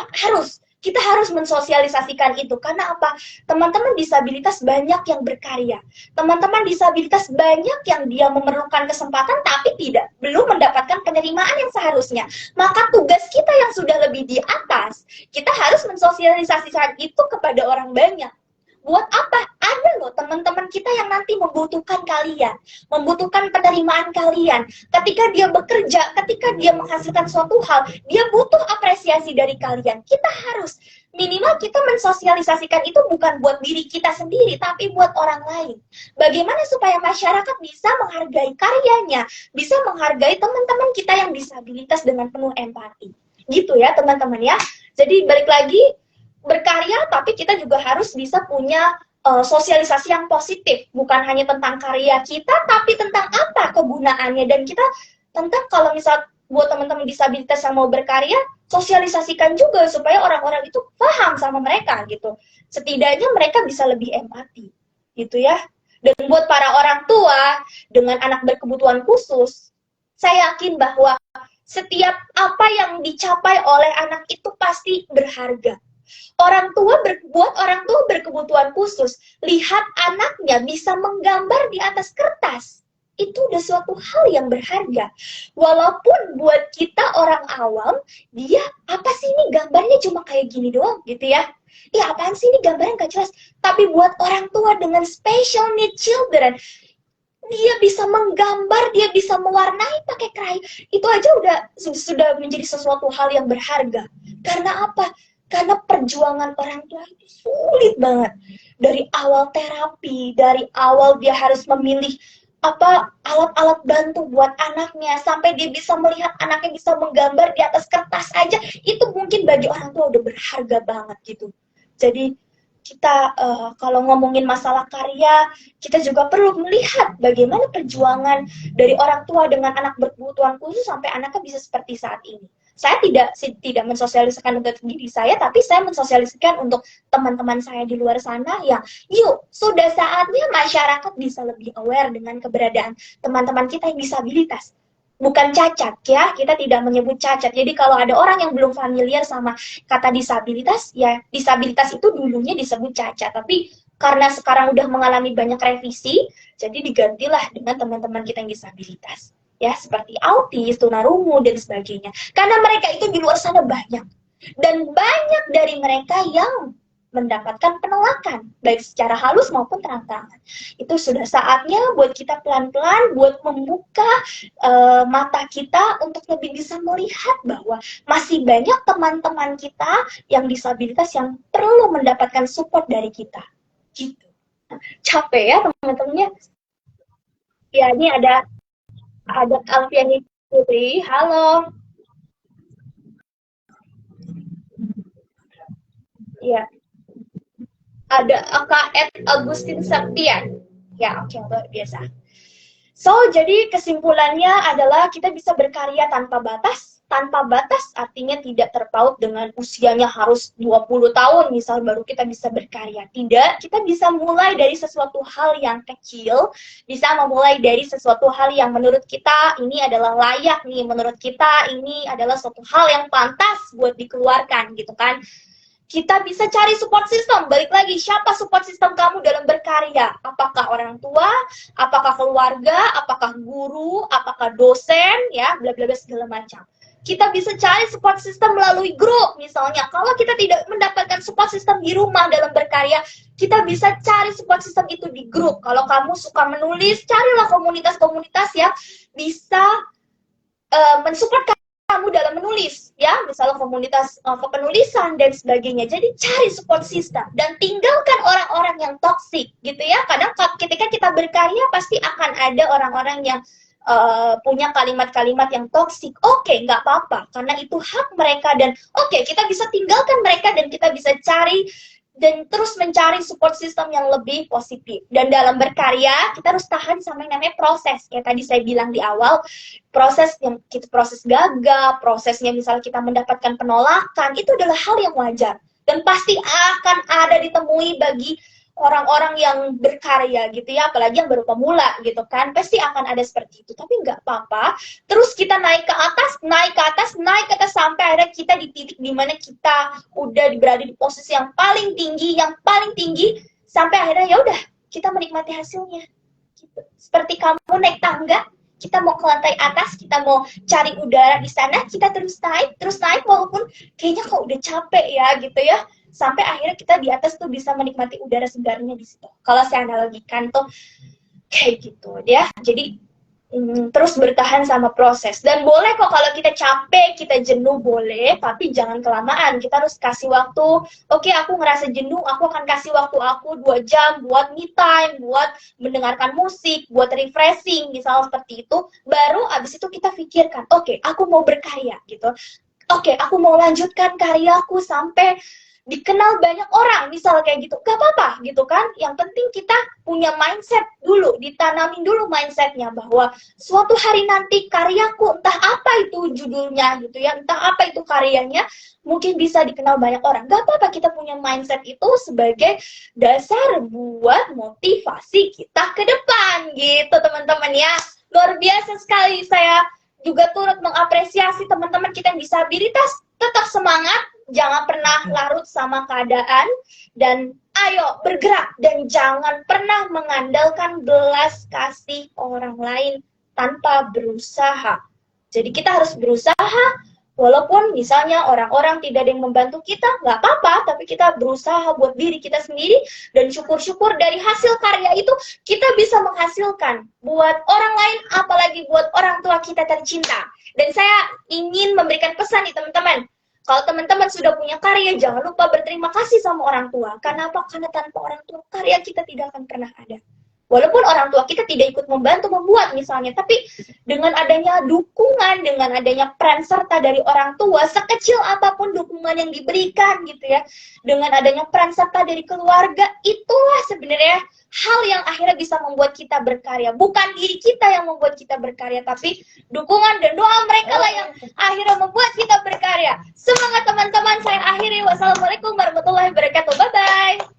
kita harus mensosialisasikan itu. Karena apa? Teman-teman disabilitas banyak yang berkarya. Teman-teman disabilitas banyak yang dia memerlukan kesempatan tapi belum mendapatkan penerimaan yang seharusnya. Maka tugas kita yang sudah lebih di atas, kita harus mensosialisasikan itu kepada orang banyak. Buat apa? Ada loh teman-teman kita yang nanti membutuhkan kalian, membutuhkan penerimaan kalian. Ketika dia bekerja, ketika dia menghasilkan suatu hal, dia butuh apresiasi dari kalian. Kita harus, minimal kita mensosialisasikan itu bukan buat diri kita sendiri, tapi buat orang lain. Bagaimana supaya masyarakat bisa menghargai karyanya, bisa menghargai teman-teman kita yang disabilitas dengan penuh empati. Gitu ya teman-teman ya. Jadi balik lagi, berkarya, tapi kita juga harus bisa punya sosialisasi yang positif, bukan hanya tentang karya kita, tapi tentang apa kegunaannya. Dan kita tentang kalau misal buat teman-teman disabilitas yang mau berkarya, sosialisasikan juga supaya orang-orang itu paham sama mereka gitu. Setidaknya mereka bisa lebih empati, gitu ya. Dan buat para orang tua dengan anak berkebutuhan khusus, saya yakin bahwa Setiap apa yang dicapai oleh anak itu pasti berharga. Buat orang tua berkebutuhan khusus, lihat anaknya bisa menggambar di atas kertas. Itu udah suatu hal yang berharga. Walaupun buat kita orang awam, dia apa sih ini gambarnya cuma kayak gini doang gitu ya. Ya apaan sih ini gambarnya gak jelas. Tapi buat orang tua dengan special need children, dia bisa menggambar, dia bisa mewarnai pakai krayon. Itu aja sudah menjadi sesuatu hal yang berharga. Karena apa? Karena perjuangan orang tua itu sulit banget. Dari awal terapi, dari awal dia harus memilih alat-alat bantu buat anaknya, sampai dia bisa melihat anaknya bisa menggambar di atas kertas aja, itu mungkin bagi orang tua udah berharga banget gitu. Jadi kita kalau ngomongin masalah karya, kita juga perlu melihat bagaimana perjuangan dari orang tua dengan anak berkebutuhan khusus sampai anaknya bisa seperti saat ini. Saya tidak mensosialisasikan untuk diri saya, tapi saya mensosialisasikan untuk teman-teman saya di luar sana yang, yuk, sudah saatnya masyarakat bisa lebih aware dengan keberadaan teman-teman kita yang disabilitas. Bukan cacat ya, kita tidak menyebut cacat. Jadi kalau ada orang yang belum familiar sama kata disabilitas, ya disabilitas itu dulunya disebut cacat. Tapi karena sekarang udah mengalami banyak revisi, jadi digantilah dengan teman-teman kita yang disabilitas. Ya, seperti autis, tunarungu, dan sebagainya. Karena mereka itu di luar sana banyak. Dan banyak dari mereka yang mendapatkan penolakan, baik secara halus maupun terang-terangan. Itu sudah saatnya buat kita pelan-pelan, buat membuka mata kita untuk lebih bisa melihat bahwa masih banyak teman-teman kita yang disabilitas yang perlu mendapatkan support dari kita. Gitu. Capek ya teman-temannya. Ya, ini ada Alfiani Putri. Halo. Ya. Ada Kak Agustin Septian. Ya, oke, luar biasa. So, jadi kesimpulannya adalah kita bisa berkarya tanpa batas. Tanpa batas artinya tidak terpaut dengan usianya harus 20 tahun, misal baru kita bisa berkarya. Tidak, kita bisa mulai dari sesuatu hal yang kecil, bisa memulai dari sesuatu hal yang menurut kita ini adalah layak nih, menurut kita ini adalah suatu hal yang pantas buat dikeluarkan gitu kan. Kita bisa cari support system. Balik lagi, siapa support system kamu dalam berkarya? Apakah orang tua, apakah keluarga, apakah guru, apakah dosen, ya, bla bla bla segala macam. Kita bisa cari support system melalui grup, misalnya. Kalau kita tidak mendapatkan support system di rumah dalam berkarya, kita bisa cari support system itu di grup. Kalau kamu suka menulis, carilah komunitas-komunitas yang bisa mensupport kamu dalam menulis, ya, misalnya komunitas kepenulisan dan sebagainya. Jadi cari support system dan tinggalkan orang-orang yang toksik, gitu ya. Kadang ketika kita berkarya pasti akan ada orang-orang yang punya kalimat-kalimat yang toksik. Oke, nggak apa-apa, karena itu hak mereka dan oke, kita bisa tinggalkan mereka dan kita bisa cari dan terus mencari support system yang lebih positif. Dan dalam berkarya, kita harus tahan sama yang namanya proses. Kayak tadi saya bilang di awal, proses gagal, prosesnya misalnya kita mendapatkan penolakan, itu adalah hal yang wajar. Dan pasti akan ada ditemui bagi orang-orang yang berkarya gitu ya, apalagi yang baru pemula gitu kan, pasti akan ada seperti itu. Tapi nggak apa-apa, terus kita naik ke atas sampai akhirnya kita di titik dimana kita udah berada di posisi yang paling tinggi, sampai akhirnya ya udah kita menikmati hasilnya. Gitu. Seperti kamu naik tangga, kita mau ke lantai atas, kita mau cari udara di sana, kita terus naik walaupun kayaknya kok udah capek ya gitu ya. Sampai akhirnya kita di atas tuh bisa menikmati udara segarnya di situ. Kalau saya analogikan tuh kayak gitu ya. Jadi terus bertahan sama proses. Dan boleh kok kalau kita capek, kita jenuh boleh, tapi jangan kelamaan. Kita harus kasih waktu. Oke, aku ngerasa jenuh, aku akan kasih waktu aku 2 jam buat me time, buat mendengarkan musik, buat refreshing, misalnya seperti itu. Baru abis itu kita pikirkan, oke, aku mau berkarya gitu. Oke, aku mau lanjutkan karyaku sampai dikenal banyak orang, misal kayak gitu, gak apa-apa gitu kan. Yang penting kita punya mindset dulu, ditanamin dulu mindsetnya bahwa suatu hari nanti karyaku, entah apa itu judulnya gitu ya, entah apa itu karyanya, mungkin bisa dikenal banyak orang. Gak apa-apa kita punya mindset itu sebagai dasar buat motivasi kita ke depan gitu teman-teman ya. Luar biasa sekali saya juga turut mengapresiasi teman-teman kita yang disabilitas. Tetap semangat, jangan pernah larut sama keadaan, dan ayo bergerak, dan jangan pernah mengandalkan belas kasih orang lain tanpa berusaha. Jadi kita harus berusaha, walaupun misalnya orang-orang tidak ada yang membantu kita, nggak apa-apa, tapi kita berusaha buat diri kita sendiri, dan syukur-syukur dari hasil karya itu kita bisa menghasilkan buat orang lain, apalagi buat orang tua kita tercinta. Dan saya ingin memberikan pesan nih teman-teman, kalau teman-teman sudah punya karya, jangan lupa berterima kasih sama orang tua. Karena apa? Karena tanpa orang tua, karya kita tidak akan pernah ada. Walaupun orang tua kita tidak ikut membantu membuat misalnya, tapi dengan adanya dukungan, dengan adanya peran serta dari orang tua, sekecil apapun dukungan yang diberikan gitu ya, dengan adanya peran serta dari keluarga, itulah sebenarnya hal yang akhirnya bisa membuat kita berkarya. Bukan diri kita yang membuat kita berkarya, tapi dukungan dan doa mereka lah yang akhirnya membuat kita berkarya. Semangat teman-teman, saya akhiri. Wassalamualaikum warahmatullahi wabarakatuh. Bye-bye.